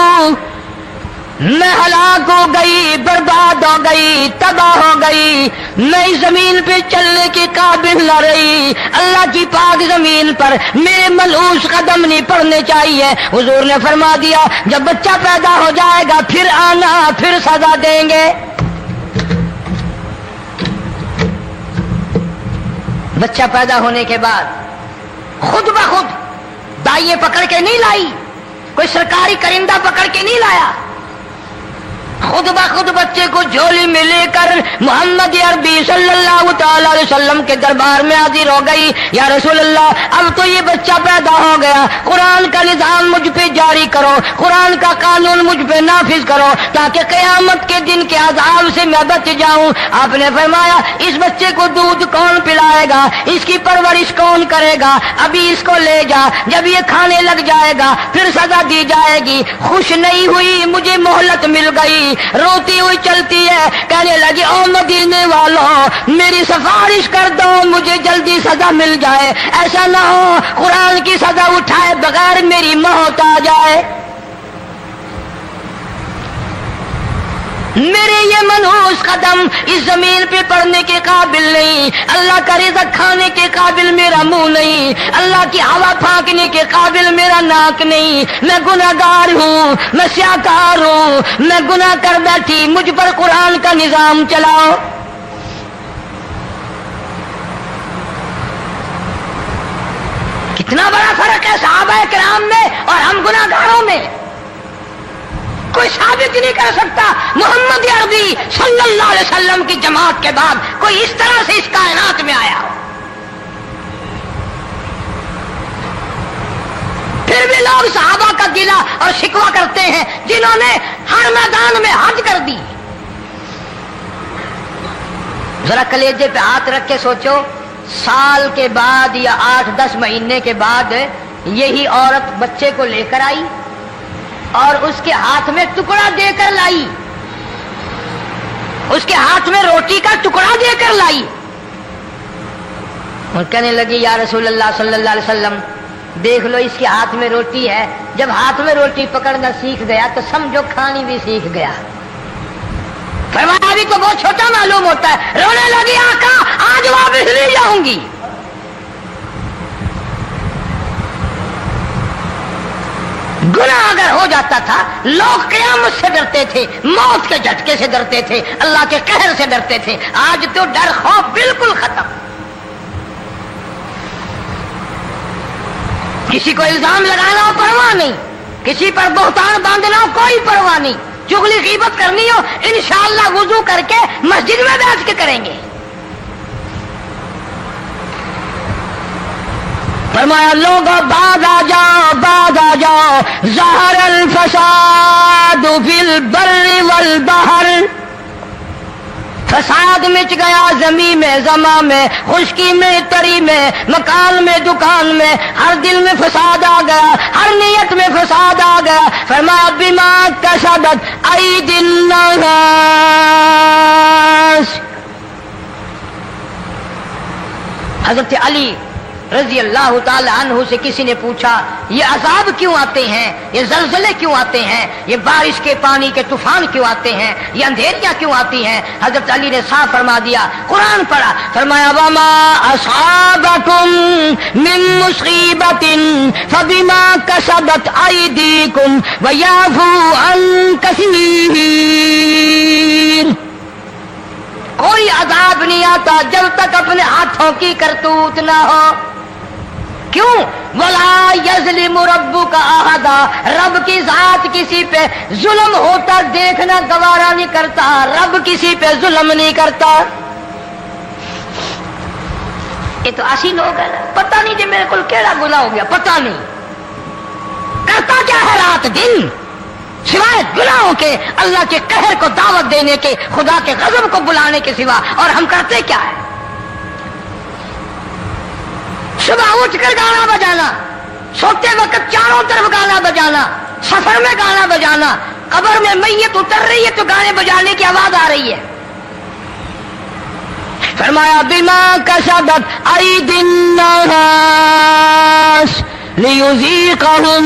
Speaker 1: میں ہلاک ہو گئی، برباد ہو گئی، تباہ ہو گئی، میں اس زمین پہ چلنے کے قابل نہ رہی. اللہ کی پاک زمین پر میرے ملعوس قدم نہیں پڑنے چاہیے. حضور نے فرما دیا جب بچہ پیدا ہو جائے گا پھر آنا، پھر سزا دیں گے. بچہ پیدا ہونے کے بعد خود بخود دائیں پکڑ کے نہیں لائی، کوئی سرکاری کرندہ پکڑ کے نہیں لایا. خود بخود بچے کو جھولی میں لے کر محمد عربی صلی اللہ تعالی علیہ وسلم کے دربار میں حاضر ہو گئی. یا رسول اللہ اب تو یہ بچہ پیدا ہو گیا, قرآن کا نظام مجھ پہ جاری کرو, قرآن کا قانون مجھ پہ نافذ کرو تاکہ قیامت کے دن کے عذاب سے میں بچ جاؤں. آپ نے فرمایا اس بچے کو دودھ کون پلائے گا, اس کی پرورش کون کرے گا, ابھی اس کو لے جا, جب یہ کھانے لگ جائے گا پھر سزا دی جائے گی. خوش نہیں ہوئی, مجھے مہلت مل گئی, روتی ہوئی چلتی ہے, کہنے لگی او مدینے والوں میری سفارش کر دو, مجھے جلدی سزا مل جائے, ایسا نہ ہو قرآن کی سزا اٹھائے بغیر میری موت آ جائے. میرے یہ منحوس قدم اس زمین پہ پڑنے کے قابل نہیں, اللہ کا رزق کھانے کے قابل میرا منہ نہیں, اللہ کی ہوا پھانکنے کے قابل میرا ناک نہیں, میں گناہگار ہوں, میں سیاکار ہوں, میں گناہ کر بیٹھی, مجھ پر قرآن کا نظام چلاؤ. کتنا بڑا فرق ہے صحابہ کرام میں اور ہم گناہگاروں میں. کوئی ثابت نہیں کر سکتا محمد عربی صلی اللہ علیہ وسلم کی جماعت کے بعد کوئی اس طرح سے اس کائنات میں آیا ہو. پھر بھی لوگ صحابہ کا گلہ اور شکوہ کرتے ہیں جنہوں نے ہر میدان میں حج کر دی. ذرا کلیجے پہ ہاتھ رکھ کے سوچو, سال کے بعد یا 8-10 مہینے کے بعد یہی عورت بچے کو لے کر آئی اور اس کے ہاتھ میں ٹکڑا دے کر لائی, اس کے ہاتھ میں روٹی کا ٹکڑا دے کر لائی اور کہنے لگی یا رسول اللہ صلی اللہ علیہ وسلم دیکھ لو اس کے ہاتھ میں روٹی ہے, جب ہاتھ میں روٹی پکڑنا سیکھ گیا تو سمجھو کھانی بھی سیکھ گیا. فرمایا ابھی تو بہت چھوٹا معلوم ہوتا ہے. رونے لگی آقا آج واپس لے جاؤں گی. گناہ اگر ہو جاتا تھا لوگ قیامت سے ڈرتے تھے, موت کے جھٹکے سے ڈرتے تھے, اللہ کے قہر سے ڈرتے تھے. آج تو ڈر خوف بالکل ختم. کسی کو الزام لگانا ہو پرواہ نہیں, کسی پر بہتان باندھنا ہو کوئی پرواہ نہیں, چغلی غیبت کرنی ہو انشاءاللہ وضو کر کے مسجد میں بیٹھ کے کریں گے. فرمایا لوگوں بعد آ جاؤ, بعد آ جاؤ, ظہر الفساد فی البر والبحر, فساد مچ گیا زمین میں, زماں میں, خشکی میں, تری میں, مکان میں, دکان میں, ہر دل میں فساد آ گیا, ہر نیت میں فساد آ گیا. فرمایا بما کسبت ایدی الناس. حضرت علی رضی اللہ تعالی عنہ سے کسی نے پوچھا یہ عذاب کیوں آتے ہیں, یہ زلزلے کیوں آتے ہیں, یہ بارش کے پانی کے طوفان کیوں آتے ہیں, یہ اندھیریاں کیوں آتی ہیں؟ حضرت علی نے صاف فرما دیا, قرآن پڑھا, فرمایا وما اصابکم من مصیبت فبما کسبت ایدیکم ویعفو عن کثیر. کوئی عذاب نہیں آتا جب تک اپنے ہاتھوں کی کرتوت نہ ہو. کیوں؟ ولا یظلم ربک احدا, رب کی ذات کسی پہ ظلم ہوتا دیکھنا گوارا نہیں کرتا, رب کسی پہ ظلم نہیں کرتا. یہ تو ایسی لوگ ہیں پتہ نہیں جی میرے کو کیڑا گناہ ہو گیا, پتہ نہیں کرتا کیا ہے رات دن سوائے گناہوں کے, اللہ کے قہر کو دعوت دینے کے, خدا کے غضب کو بلانے کے سوا. اور ہم کرتے کیا ہے؟ صبح اٹھ کر گانا بجانا, سوتے وقت چاروں طرف گانا بجانا, سفر میں گانا بجانا, قبر میں میت اتر رہی ہے تو گانے بجانے کی آواز آ رہی ہے. فرمایا بما کسبت ایدی الناس لیذیقہم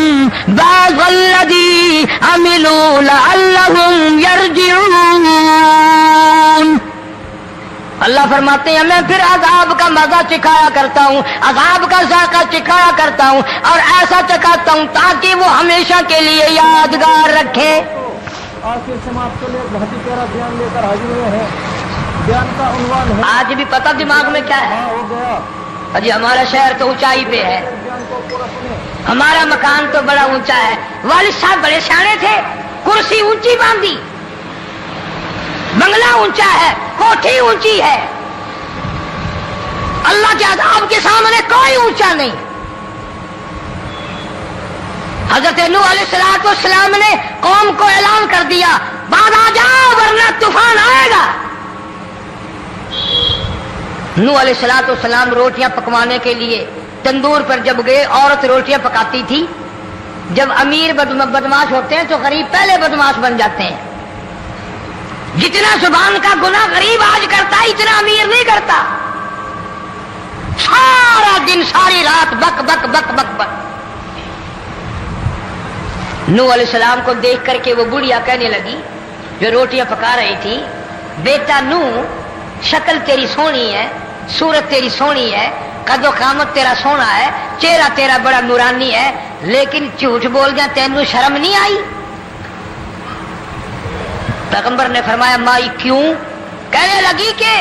Speaker 1: بعض الذی عملوا لعلہم یرجعون. اللہ فرماتے ہیں میں پھر عذاب کا مزہ چکھایا کرتا ہوں, عذاب کا ذائقہ چکھایا کرتا ہوں اور ایسا چکھاتا ہوں تاکہ وہ ہمیشہ کے لیے یادگار رکھے.
Speaker 2: آخر سماعت کے لیے بہت ہی پیارا بیان لے کر حاضر ہوئے ہیں. بیان کا عنوان ہے,
Speaker 1: آج بھی پتہ دماغ میں کیا ہے؟
Speaker 2: ہو گیا
Speaker 1: جی ہمارا شہر تو اونچائی پہ ہے,
Speaker 2: بیان کو پورا سنیں.
Speaker 1: ہمارا مکان تو بڑا اونچا ہے. والد صاحب بڑے سیانے تھے, کرسی اونچی باندھی, بنگلہ اونچا ہے، کوٹھی اونچی ہے، اللہ کے عذاب کے سامنے کوئی اونچا نہیں۔ حضرت نوح علیہ السلام نے قوم کو اعلان کر دیا، بعد آ جاؤ ورنہ طوفان آئے گا۔ نوح علیہ السلام روٹیاں پکوانے کے لیے تندور پر جب گئے، عورت روٹیاں پکاتی تھی۔ جب امیر بدماش ہوتے ہیں تو غریب پہلے بدماش بن جاتے ہیں۔ جتنا زبان کا گناہ غریب آج کرتا ہے اتنا امیر نہیں کرتا۔ سارا دن ساری رات بک بک بک بک بک۔ نوح علیہ السلام کو دیکھ کر کے وہ بڑھیا کہنے لگی جو روٹیاں پکا رہی تھی، بیٹا نوح، شکل تیری سونی ہے، صورت تیری سونی ہے، قد و قامت تیرا سونا ہے، چہرہ تیرا بڑا نورانی ہے، لیکن جھوٹ بول جا تینوں شرم نہیں آئی؟ پیغمبر نے فرمایا مائی کیوں؟ کہنے لگی کہ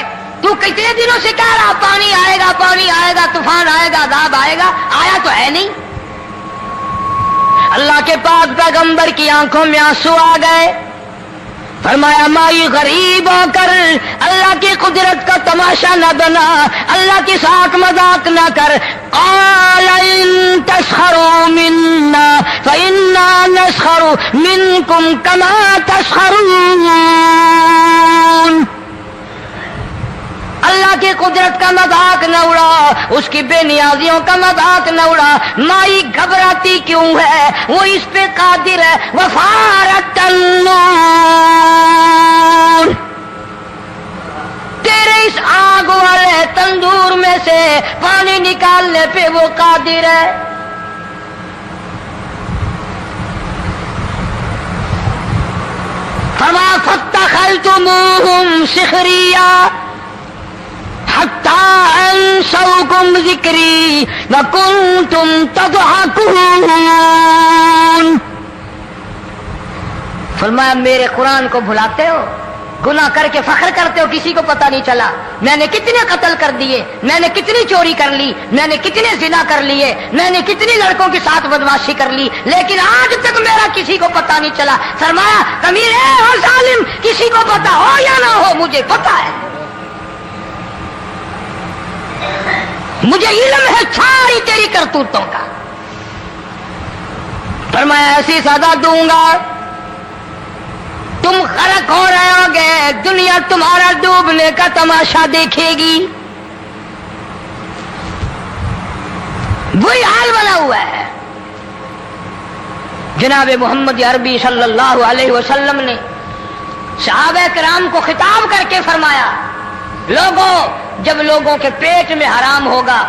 Speaker 1: تو کتنے دنوں سے کہہ رہا پانی آئے گا، پانی آئے گا، طوفان آئے گا، عذاب آئے گا، آیا تو ہے نہیں۔ اللہ کے پاک پیغمبر کی آنکھوں میں آنسو آ گئے، فرمایا مائی غریب ہو کر اللہ کی قدرت کا تماشا نہ بنا، اللہ کے ساتھ مذاق نہ کر۔ قال ان تسخروا منا فإنا نسخر منكم كما تسخرون۔ اللہ کی قدرت کا مذاق نہ اڑا، اس کی بے نیازیوں کا مذاق نہ اڑا۔ مائی گھبراتی کیوں ہے؟ وہ اس پہ قادر ہے۔ وفارت النور، تیرے اس آگ والے تندور میں سے پانی نکالنے پہ وہ قادر ہے۔ فرمایا فاتخذتموہم سخریا حتی انسوکم ذکری وکنتم تضحکون۔ فرمایا میرے قرآن کو بھلاتے ہو، گناہ کر کے فخر کرتے ہو، کسی کو پتہ نہیں چلا میں نے کتنے قتل کر دیے، میں نے کتنی چوری کر لی، میں نے کتنے زنا کر لیے، میں نے کتنی لڑکوں کے ساتھ بدماشی کر لی، لیکن آج تک میرا کسی کو پتہ نہیں چلا۔ فرمایا کمینے اور ظالم، کسی کو پتہ ہو یا نہ ہو مجھے پتہ ہے، مجھے علم ہے ساری تیری کرتوتوں کا۔ فرمایا ایسی سزا دوں گا تم غرق ہو رہے ہوگے، دنیا تمہارا ڈوبنے کا تماشا دیکھے گی۔ وہی حال بنا ہوا ہے۔ جناب محمد عربی صلی اللہ علیہ وسلم نے صحابہ کرام کو خطاب کر کے فرمایا، لوگوں، جب لوگوں کے پیٹ میں حرام ہوگا،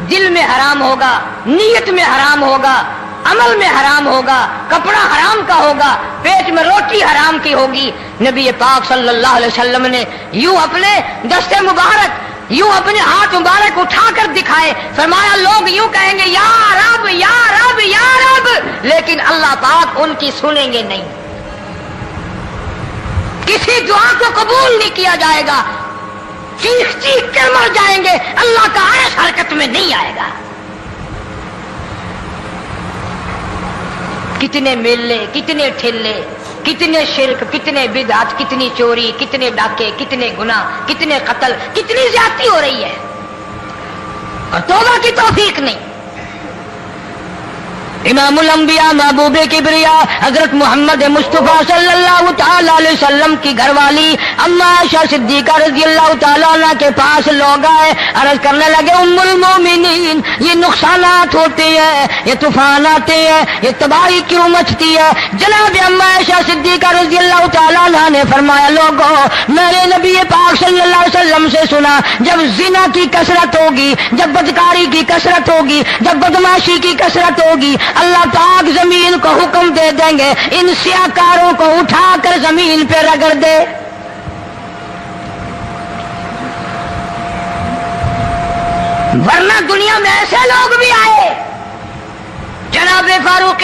Speaker 1: دل میں حرام ہوگا، نیت میں حرام ہوگا، عمل میں حرام ہوگا، کپڑا حرام کا ہوگا، پیٹ میں روٹی حرام کی ہوگی، نبی پاک صلی اللہ علیہ وسلم نے یوں اپنے دست مبارک، یوں اپنے ہاتھ مبارک اٹھا کر دکھائے، فرمایا لوگ یوں کہیں گے یا رب یا رب یا رب، لیکن اللہ پاک ان کی سنیں گے نہیں، کسی دعا کو قبول نہیں کیا جائے گا، چیخ چیخ کر مر جائیں گے، اللہ کا عرش حرکت میں نہیں آئے گا۔ کتنے میلے، کتنے ٹھلے، کتنے شرک، کتنے بدعت، کتنی چوری، کتنے ڈاکے، کتنے گناہ، کتنے قتل، کتنی زیادتی ہو رہی ہے اور توبہ کی توفیق نہیں۔ امام الانبیاء محبوب کبریا حضرت محمد مصطفیٰ صلی اللہ تعالی علیہ وسلم کی گھر والی اما عائشہ صدیقہ رضی اللہ تعالیٰ عنہ کے پاس لوگ آئے، عرض کرنے لگے ام المومنین، یہ نقصانات ہوتے ہیں، یہ طوفان آتے ہیں، یہ تباہی کیوں مچتی ہے؟ جناب اما عائشہ صدیقہ رضی اللہ تعالیٰ عنہ نے فرمایا، لوگوں، میں نے نبی پاک صلی اللہ علیہ وسلم سے سنا جب زنا کی کثرت ہوگی، جب بدکاری کی کثرت ہوگی، جب بدماشی کی کثرت ہوگی، اللہ پاک زمین کو حکم دے دیں گے ان سیاکاروں کو اٹھا کر زمین پہ رگڑ دے۔ ورنہ دنیا میں ایسے لوگ بھی آئے، جناب فاروق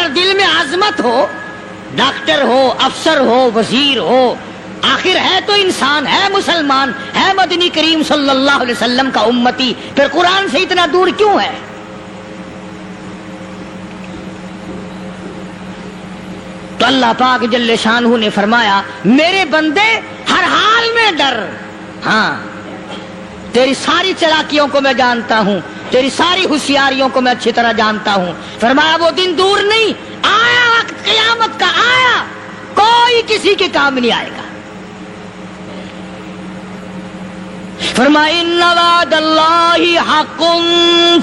Speaker 1: اگر دل میں عظمت ہو، ڈاکٹر ہو، افسر ہو، وزیر ہو، آخر ہے تو انسان، ہے مسلمان، ہے مدنی کریم صلی اللہ علیہ وسلم کا امتی، پھر قرآن سے اتنا دور کیوں ہے؟ تو اللہ پاک جل شانہ نے فرمایا میرے بندے ہر حال میں ڈر، ہاں تیری ساری چلاکیوں کو میں جانتا ہوں، تیری ساری ہوشیاریوں کو میں اچھی طرح جانتا ہوں۔ فرمایا وہ دن دور نہیں، آیا وقت قیامت کا، آیا، کوئی کسی کے کام نہیں آئے گا۔ فرمایا ان وعد اللہ حق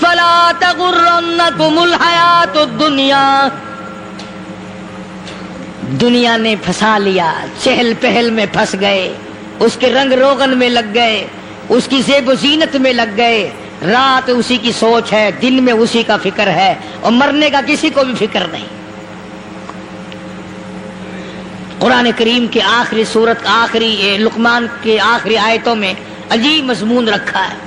Speaker 1: فلا تغرنکم الحیات الدنیا، دنیا نے پھنسا لیا، چہل پہل میں پھنس گئے، اس کے رنگ روغن میں لگ گئے، اس کی زیب و زینت میں لگ گئے، رات اسی کی سوچ ہے، دن میں اسی کا فکر ہے، اور مرنے کا کسی کو بھی فکر نہیں۔ قرآن کریم کے آخری سورت، آخری لقمان کے آخری آیتوں میں عجیب مضمون رکھا ہے۔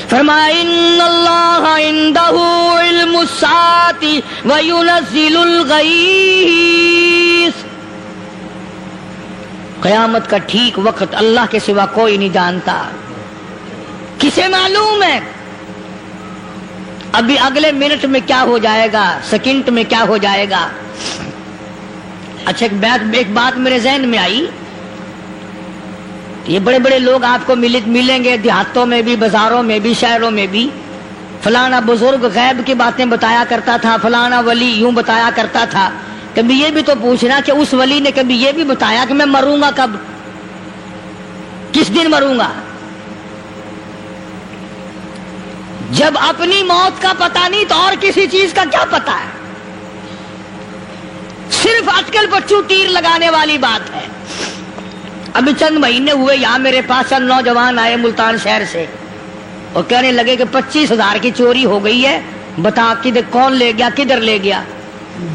Speaker 1: فرمایا ان اللہ عندہ علم الساعۃ وینزل الغیث، قیامت کا ٹھیک وقت اللہ کے سوا کوئی نہیں جانتا۔ کسے معلوم ہے ابھی اگلے منٹ میں کیا ہو جائے گا، سیکنڈ میں کیا ہو جائے گا؟ اچھا ایک بات میرے ذہن میں آئی، یہ بڑے بڑے لوگ آپ کو ملیں گے دیہاتوں میں بھی، بازاروں میں بھی، شہروں میں بھی، فلانا بزرگ غیب کی باتیں بتایا کرتا تھا، فلانا ولی یوں بتایا کرتا تھا۔ کبھی یہ بھی تو پوچھنا کہ اس ولی نے کبھی یہ بھی بتایا کہ میں مروں گا کب، کس دن مروں گا؟ جب اپنی موت کا پتہ نہیں تو اور کسی چیز کا کیا پتہ ہے؟ صرف اٹکل پچو تیر لگانے والی بات ہے۔ ابھی چند مہینے ہوئے یہاں میرے پاس چند نوجوان آئے ملتان شہر سے، اور کہنے لگے کہ 25,000 کی چوری ہو گئی ہے، بتا کدھر کون لے گیا، کدھر لے گیا؟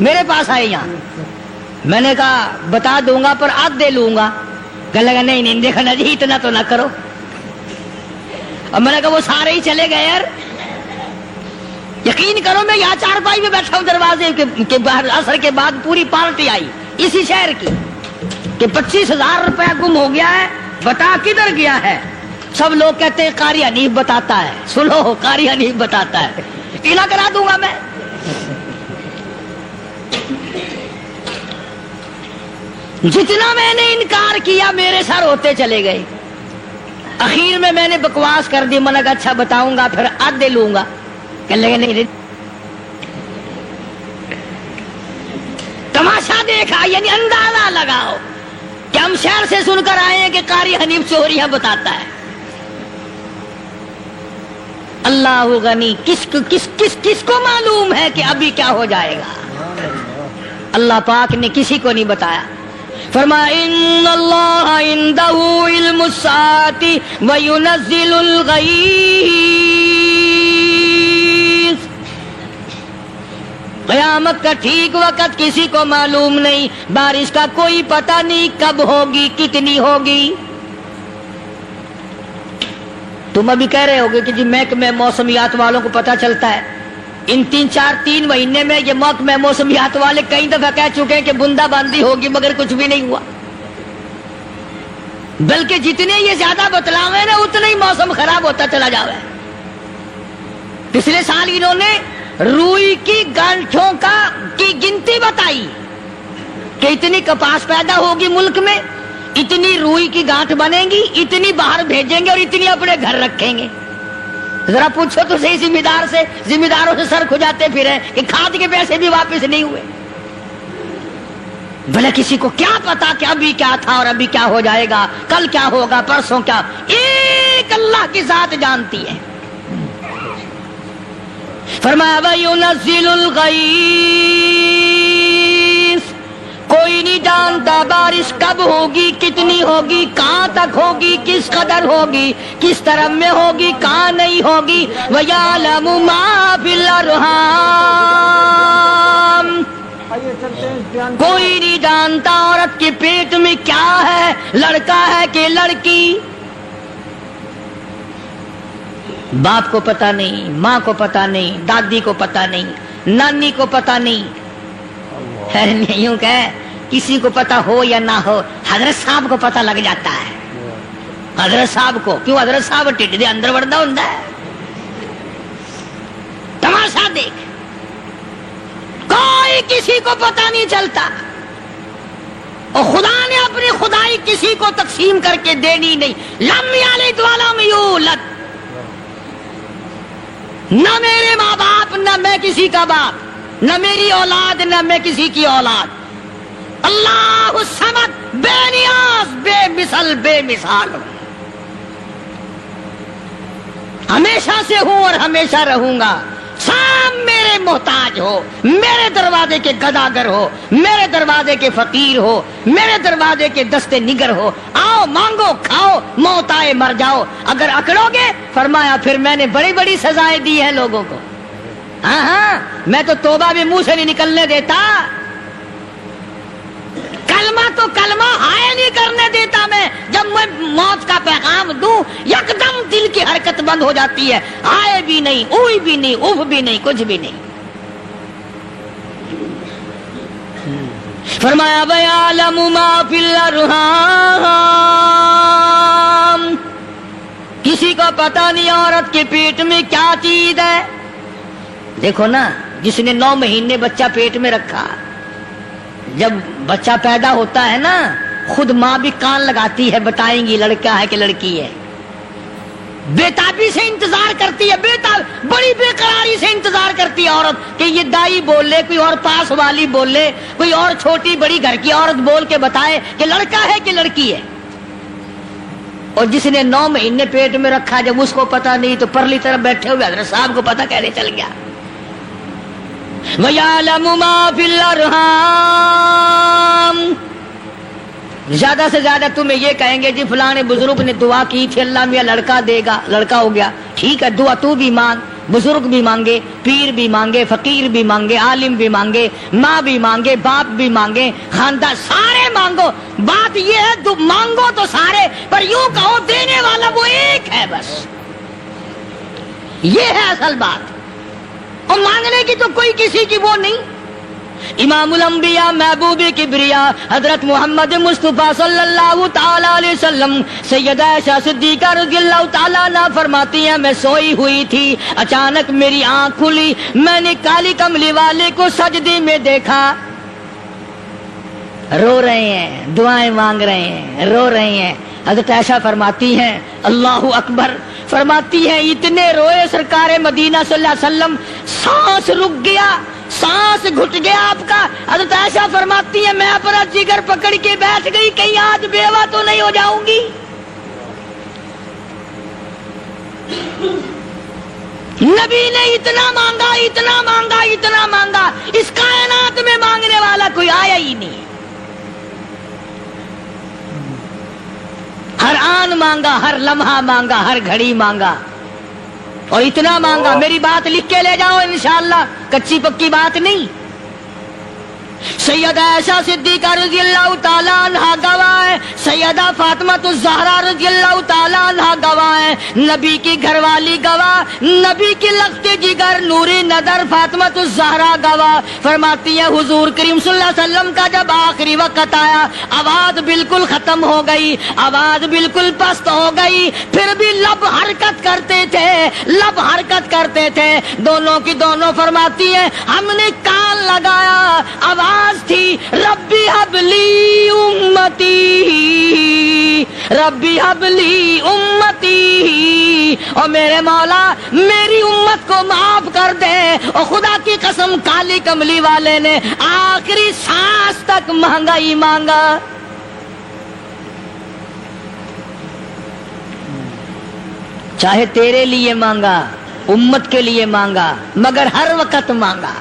Speaker 1: میرے پاس آئے یہاں، میں نے کہا بتا دوں گا پر آدھ دے لوں گا۔ کہنے لگا نہیں نہیں دیکھا نا جی اتنا تو نہ کرو۔ اور میں نے کہا وہ سارے ہی چلے گئے یار، یقین کرو میں یہاں چارپائی میں بیٹھا ہوں دروازے کے باہر، عصر کے بعد پوری پارٹی آئی اسی شہر کی کہ 25,000 روپیہ گم ہو گیا ہے، بتا کدھر گیا ہے؟ سب لوگ کہتے ہیں قاری حنیف بتاتا ہے، سنو قاری حنیف بتاتا ہے، قلعہ کرا دوں گا میں۔ جتنا میں نے انکار کیا میرے سر ہوتے چلے گئے، اخیر میں نے بکواس کر دی، میں نے کہا اچھا بتاؤں گا پھر آدھے لوں گا۔ کہ لگے نہیں، تماشا دیکھا یعنی اندازہ لگاؤ کہ ہم شہر سے سن کر آئے ہیں کہ قاری حنیف چوریاں بتاتا ہے۔ اللہ غنی، کس کو معلوم ہے کہ ابھی کیا ہو جائے گا؟ اللہ پاک نے کسی کو نہیں بتایا۔ فرمایا ان اللہ عندہ علم الساعۃ وینزل الغیث، قیامت کا ٹھیک وقت کسی کو معلوم نہیں، بارش کا کوئی پتہ نہیں کب ہوگی، کتنی ہوگی۔ تم ابھی کہہ رہے ہوگے کہ جی محکمہ موسمیات والوں کو پتہ چلتا ہے، ان 3 مہینے میں یہ محکمہ موسمیات والے کئی دفعہ کہہ چکے ہیں کہ بندہ باندی ہوگی، مگر کچھ بھی نہیں ہوا، بلکہ جتنے یہ زیادہ بتلاوے نا اتنا ہی موسم خراب ہوتا چلا جاوے۔ پچھلے سال انہوں نے روئی کی گانٹھوں کی گنتی بتائی کہ اتنی کپاس پیدا ہوگی ملک میں، اتنی روئی کی گانٹھ بنیں گی، اتنی باہر بھیجیں گے اور اتنی اپنے گھر رکھیں گے۔ ذرا پوچھو تو صحیح ذمہ داروں سے سر کھجاتے پھرے کہ کھاد کے پیسے بھی واپس نہیں ہوئے۔ بھلے کسی کو کیا پتا کہ ابھی کیا تھا اور ابھی کیا ہو جائے گا، کل کیا ہوگا، پرسوں کیا، ایک اللہ کی ذات جانتی ہے۔ فرمایا وَيُنَزِّلُ الْغَيْثَ، کوئی نہیں جانتا بارش کب ہوگی، کتنی ہوگی، کہاں تک ہوگی، کس قدر ہوگی، کس طرح میں ہوگی، کہاں نہیں ہوگی۔ وَيَعْلَمُ مَا فِي الْأَرْحَامِ، کوئی نہیں جانتا عورت کے پیٹ میں کیا ہے، لڑکا ہے کہ لڑکی۔ باپ کو پتہ نہیں، ماں کو پتہ نہیں، دادی کو پتہ نہیں، نانی کو پتہ نہیں، یوں کہ کسی کو پتا ہو یا نہ ہو حضرت صاحب کو پتا لگ جاتا ہے. حضرت صاحب کو کیوں؟ حضرت صاحب ٹھڈ دے اندر وڑدا ہوندا ہے. تماشا دیکھ، کوئی کسی کو پتا نہیں چلتا، اور خدا نے اپنی خدائی کسی کو تقسیم کر کے دینی نہیں. لم یلد ولم یولد، نہ میرے ماں باپ، نہ میں کسی کا باپ، نہ میری اولاد، نہ میں کسی کی اولاد. اللہ الصمد، بے نیاز، بے مثل، بے مثال ہوں، ہمیشہ سے ہوں اور ہمیشہ رہوں گا. سب میرے محتاج ہو، میرے دروازے کے گداگر ہو، میرے دروازے کے فقیر ہو، میرے دروازے کے دستے نگر ہو. آؤ مانگو کھاؤ، موت آئے مر جاؤ. اگر اکڑو گے فرمایا پھر میں نے بڑی بڑی سزائیں دی ہیں لوگوں کو. ہاں میں تو توبہ بھی منہ سے نہیں نکلنے دیتا، کلمہ تو کلمہ ہائے نہیں کرنے دیتا. میں جب میں موت کا پیغام دوں یکدم دل کی حرکت بند ہو جاتی ہے، آئے بھی نہیں، اوئی بھی نہیں، اف بھی نہیں، کچھ بھی نہیں. فرمایا وَيَعْلَمُ مَا فِي الْأَرْحَامِ، کسی کو پتا نہیں عورت کے پیٹ میں کیا چیز ہے. دیکھو نا، جس نے 9 مہینے بچہ پیٹ میں رکھا، جب بچہ پیدا ہوتا ہے نا خود ماں بھی کان لگاتی ہے، بتائیں گی لڑکا ہے کہ لڑکی ہے. بےتابی سے انتظار کرتی ہے، بڑی بے قراری سے انتظار کرتی ہے عورت کہ یہ دائی بول لے، کوئی اور پاس والی بول لے، کوئی اور چھوٹی بڑی گھر کی عورت بول کے بتائے کہ لڑکا ہے کہ لڑکی ہے. اور جس نے 9 مہینے پیٹ میں رکھا، جب اس کو پتا نہیں تو پرلی طرف بیٹھے ہوئے حضرت صاحب کو پتا کیسے چل گیا. وَيَعْلَمُ مَا فِي الْأَرْحَامِ، زیادہ سے زیادہ تمہیں یہ کہیں گے جی فلاں بزرگ نے دعا کی تھی اللہ میاں لڑکا دے گا، لڑکا ہو گیا. ٹھیک ہے، دعا تو بھی مانگ، بزرگ بھی مانگے، پیر بھی مانگے، فقیر بھی مانگے، عالم بھی مانگے، ماں بھی مانگے، باپ بھی مانگے، خاندان سارے مانگو. بات یہ ہے مانگو تو سارے، پر یوں کہو دینے والا وہ ایک ہے بس. یہ ہے اصل بات، اور مانگنے کی تو کوئی کسی کی وہ نہیں. امام الانبیاء محبوب کبریا حضرت محمد مصطفیٰ صلی اللہ تعالی علیہ وسلم سیدہ عائشہ صدیقہ رضی اللہ تعالیٰ عنہا فرماتی ہیں میں سوئی ہوئی تھی، اچانک میری آنکھ کھلی، میں نے کالی کملی والے کو سجدے میں دیکھا، رو رہے ہیں، دعائیں مانگ رہے ہیں، رو رہے ہیں. حضرت عائشہ فرماتی ہیں اللہ اکبر، فرماتی ہیں اتنے روئے سرکار مدینہ صلی اللہ علیہ وسلم، سانس رک گیا، سانس گھٹ گیا آپ کا. حضرت عائشہ فرماتی ہیں میں اپنا جگر پکڑ کے بیٹھ گئی، کہیں آج بیوہ تو نہیں ہو جاؤں گی. نبی نے اتنا مانگا، اتنا مانگا، اتنا مانگا، اس کائنات میں مانگنے والا کوئی آیا ہی نہیں. ہر آن مانگا، ہر لمحہ مانگا، ہر گھڑی مانگا، اور اتنا مانگا. میری بات لکھ کے لے جاؤ انشاءاللہ، کچی پکی بات نہیں. سیدہ عائشہ صدیقہ رضی اللہ تعالیٰ عنہا گواہ ہے، سیدہ فاطمہ الزہرا رضی اللہ تعالیٰ عنہا گواہ ہے، نبی کی گھر والی گواہ، نبی کی لخت جگر نوری نظر فاطمہ الزہرا گواہ. فرماتی ہے حضور کریم صلی اللہ علیہ وسلم کا جب آخری وقت آیا، آواز بالکل ختم ہو گئی، آواز بالکل پست ہو گئی، پھر بھی لب حرکت کرتے تھے، لب حرکت کرتے تھے، دونوں کی دونوں. فرماتی ہے ہم نے کان لگایا، آواز تھی ربی حبلی امتی، ربی حبلی امتی، اور میرے مولا میری امت کو معاف کر دے. اور خدا کی قسم کالی کملی والے نے آخری سانس تک مانگا ہی مانگا. چاہے تیرے لیے مانگا، امت کے لیے مانگا، مگر ہر وقت مانگا.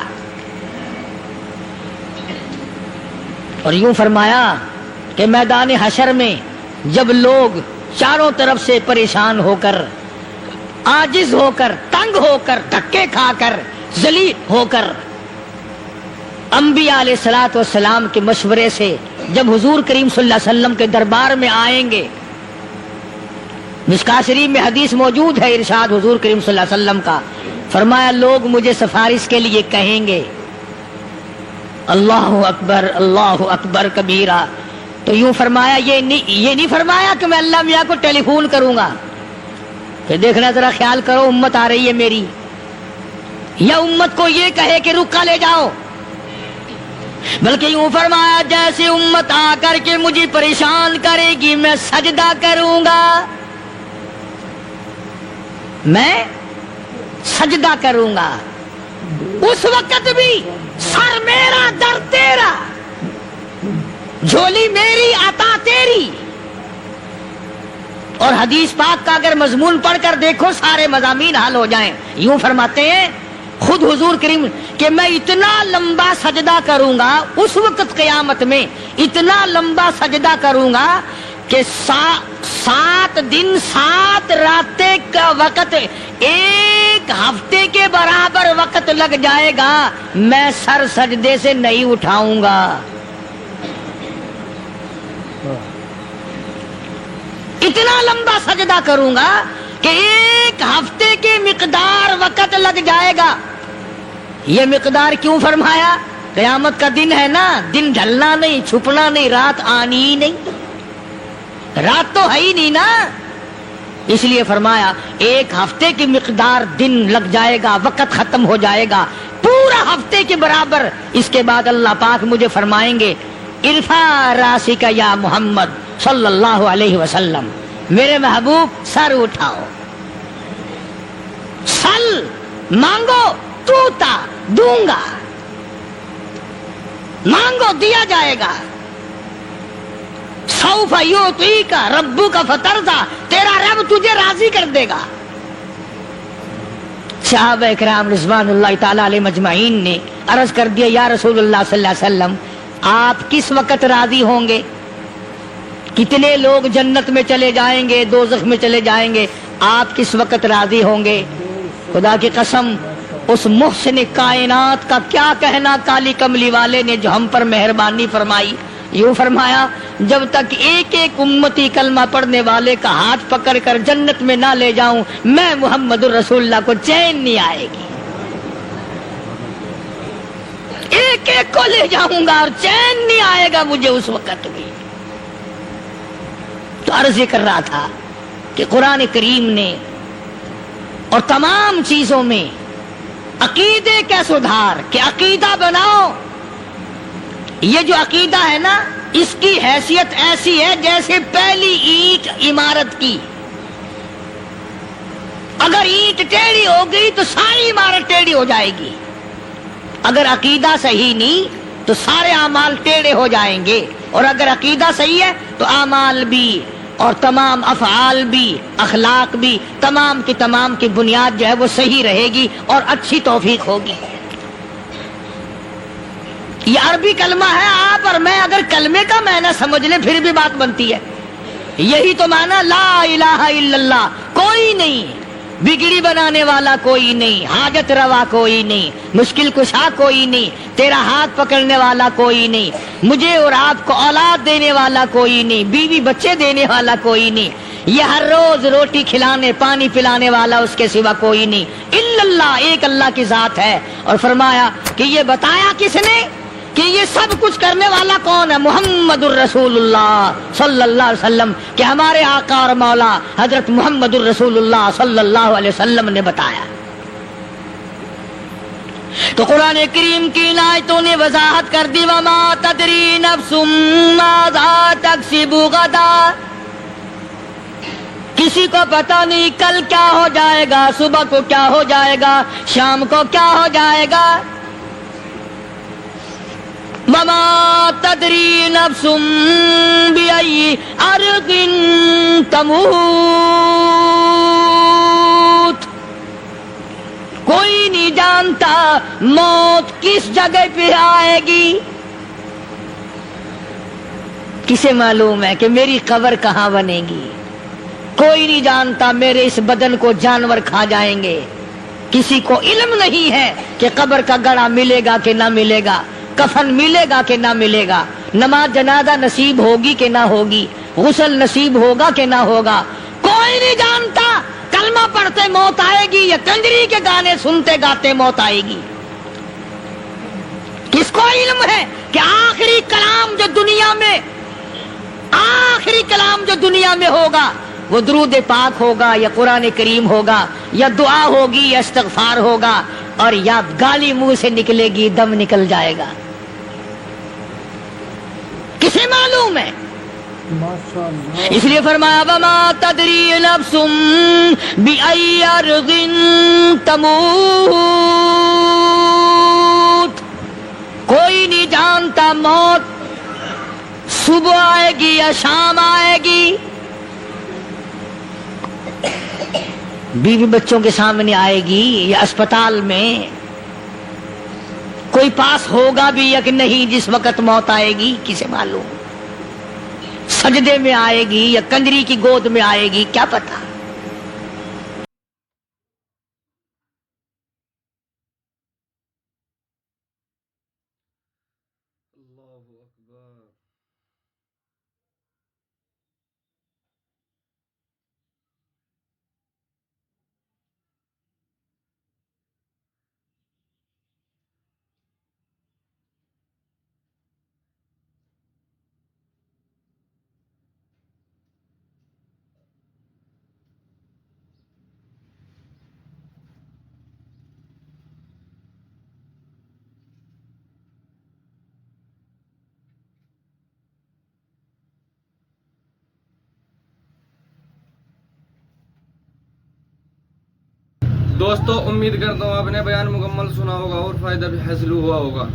Speaker 1: اور یوں فرمایا کہ میدان حشر میں جب لوگ چاروں طرف سے پریشان ہو کر، عاجز ہو کر، تنگ ہو کر، دھکے کھا کر، ذلیل ہو کر، انبیاء علیہ الصلوۃ والسلام کے مشورے سے جب حضور کریم صلی اللہ علیہ وسلم کے دربار میں آئیں گے، مشکاۃ شریف میں حدیث موجود ہے، ارشاد حضور کریم صلی اللہ علیہ وسلم کا، فرمایا لوگ مجھے سفارش کے لیے کہیں گے اللہ اکبر کبیرہ. تو یوں فرمایا، یہ نہیں فرمایا کہ میں اللہ میاں کو ٹیلی فون کروں گا کہ دیکھنا ذرا خیال کرو امت آ رہی ہے میری، یا امت کو یہ کہے کہ رکا لے جاؤ، بلکہ یوں فرمایا جیسے امت آ کر کے مجھے پریشان کرے گی میں سجدہ کروں گا، میں سجدہ کروں گا. اس وقت بھی سر میرا در تیرا، جھولی میری عطا تیری. اور حدیث پاک کا اگر مضمون پڑھ کر دیکھو سارے مضامین حل ہو جائیں. یوں فرماتے ہیں خود حضور کریم کہ میں اتنا لمبا سجدہ کروں گا اس وقت قیامت میں، اتنا لمبا سجدہ کروں گا کہ 7 دن 7 راتیں کا وقت 1 ہفتے کے برابر وقت لگ جائے گا، میں سر سجدے سے نہیں اٹھاؤں گا. اتنا لمبا سجدہ کروں گا کہ 1 ہفتے کے مقدار وقت لگ جائے گا. یہ مقدار کیوں فرمایا؟ قیامت کا دن ہے نا، دن ڈھلنا نہیں، چھپنا نہیں، رات آنی ہی نہیں، رات تو ہے ہی نہیں نا، اس لیے فرمایا 1 ہفتے کی مقدار دن لگ جائے گا، وقت ختم ہو جائے گا پورا ہفتے کے برابر. اس کے بعد اللہ پاک مجھے فرمائیں گے ارفع راسک یا محمد صلی اللہ علیہ وسلم، میرے محبوب سر اٹھاؤ، سل مانگو توتا دوں گا، مانگو دیا جائے گا. سوف یعطیک ربک فترضی، تیرا رب تجھے راضی کر دے گا. صحابہ اکرام رضوان اللہ تعالی علیہ مجمعین نے عرض کر دیا یا رسول اللہ صلی اللہ علیہ وسلم آپ کس وقت راضی ہوں گے؟ کتنے لوگ جنت میں چلے جائیں گے، دوزخ میں چلے جائیں گے، آپ کس وقت راضی ہوں گے؟ خدا کی قسم اس محسن کائنات کا کیا کہنا کالی کملی والے نے جو ہم پر مہربانی فرمائی. یوں فرمایا جب تک ایک ایک امتی کلمہ پڑھنے والے کا ہاتھ پکڑ کر جنت میں نہ لے جاؤں میں محمد الرسول اللہ کو چین نہیں آئے گی. ایک ایک کو لے جاؤں گا اور چین نہیں آئے گا مجھے اس وقت بھی. تو عرض یہ کر رہا تھا کہ قرآن کریم نے اور تمام چیزوں میں عقیدے کا سدھار کہ عقیدہ بناؤ. یہ جو عقیدہ ہے نا اس کی حیثیت ایسی ہے جیسے پہلی اینٹ عمارت کی. اگر اینٹ ٹیڑھی ہو گئی تو ساری عمارت ٹیڑھی ہو جائے گی. اگر عقیدہ صحیح نہیں تو سارے اعمال ٹیڑھے ہو جائیں گے، اور اگر عقیدہ صحیح ہے تو اعمال بھی اور تمام افعال بھی اخلاق بھی تمام کی بنیاد جو ہے وہ صحیح رہے گی اور اچھی توفیق ہوگی. یہ عربی کلمہ ہے، آپ اور میں اگر کلمے کا معنی سمجھ لیں پھر بھی بات بنتی ہے. یہی تو معنی لا الہ الا اللہ. کوئی نہیں بگڑی بنانے والا، کوئی نہیں حاجت روا، کوئی نہیں مشکل کشا، کوئی نہیں تیرا ہاتھ پکڑنے والا، کوئی نہیں مجھے اور آپ کو اولاد دینے والا، کوئی نہیں بیوی بچے دینے والا، کوئی نہیں یہ ہر روز روٹی کھلانے پانی پلانے والا اس کے سوا کوئی نہیں الا اللہ. ایک اللہ کی ذات ہے. اور فرمایا کہ یہ بتایا کس نے کہ یہ سب کچھ کرنے والا کون ہے؟ محمد الرسول اللہ صلی اللہ علیہ وسلم، کہ ہمارے آقا اور مولا حضرت محمد الرسول اللہ صلی اللہ علیہ وسلم نے بتایا. تو قرآن کریم کی آیتوں نے وضاحت کر دی وما تدری نفس ماذا تکسب غدا. کسی کو پتہ نہیں کل کیا ہو جائے گا، صبح کو کیا ہو جائے گا، شام کو کیا ہو جائے گا. وما تدری نفس بأي أرض تموت. کوئی نہیں جانتا موت کس جگہ پہ آئے گی. کسے معلوم ہے کہ میری قبر کہاں بنے گی؟ کوئی نہیں جانتا میرے اس بدن کو جانور کھا جائیں گے. کسی کو علم نہیں ہے کہ قبر کا گڑھا ملے گا کہ نہ ملے گا، کفن ملے گا کہ نہ ملے گا، نماز جنازہ نصیب ہوگی کہ نہ ہوگی، غسل نصیب ہوگا کہ نہ ہوگا. کوئی نہیں جانتا کلمہ پڑھتے موت آئے گی یا کنجری کے گانے سنتے گاتے موت آئے گی. کس کو علم ہے کہ آخری کلام جو دنیا میں ہوگا وہ درود پاک ہوگا یا قرآن کریم ہوگا یا دعا ہوگی یا استغفار ہوگا اور یا گالی منہ سے نکلے گی دم نکل جائے گا؟ کسے معلوم ہے؟ اس لیے فرمایا وما تدری نفس بأی ارض تموت، کوئی نہیں جانتا موت صبح آئے گی یا شام آئے گی، بیوی بچوں کے سامنے آئے گی یا اسپتال میں، کوئی پاس ہوگا بھی یا کہ نہیں جس وقت موت آئے گی کسے معلوم؟ سجدے میں آئے گی یا کنجری کی گود میں آئے گی، کیا پتا؟
Speaker 3: اللہ اکبر۔ دوستو امید کرتا ہوں آپ نے بیان مکمل سنا ہوگا اور فائدہ بھی حاصل ہوا ہوگا۔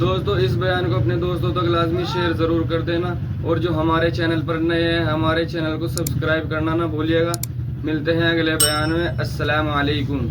Speaker 3: دوستو اس بیان کو اپنے دوستوں تک لازمی شیئر ضرور کر دینا، اور جو ہمارے چینل پر نئے ہیں ہمارے چینل کو سبسکرائب کرنا نہ بھولیے گا۔ ملتے ہیں اگلے بیان میں۔ السلام علیکم۔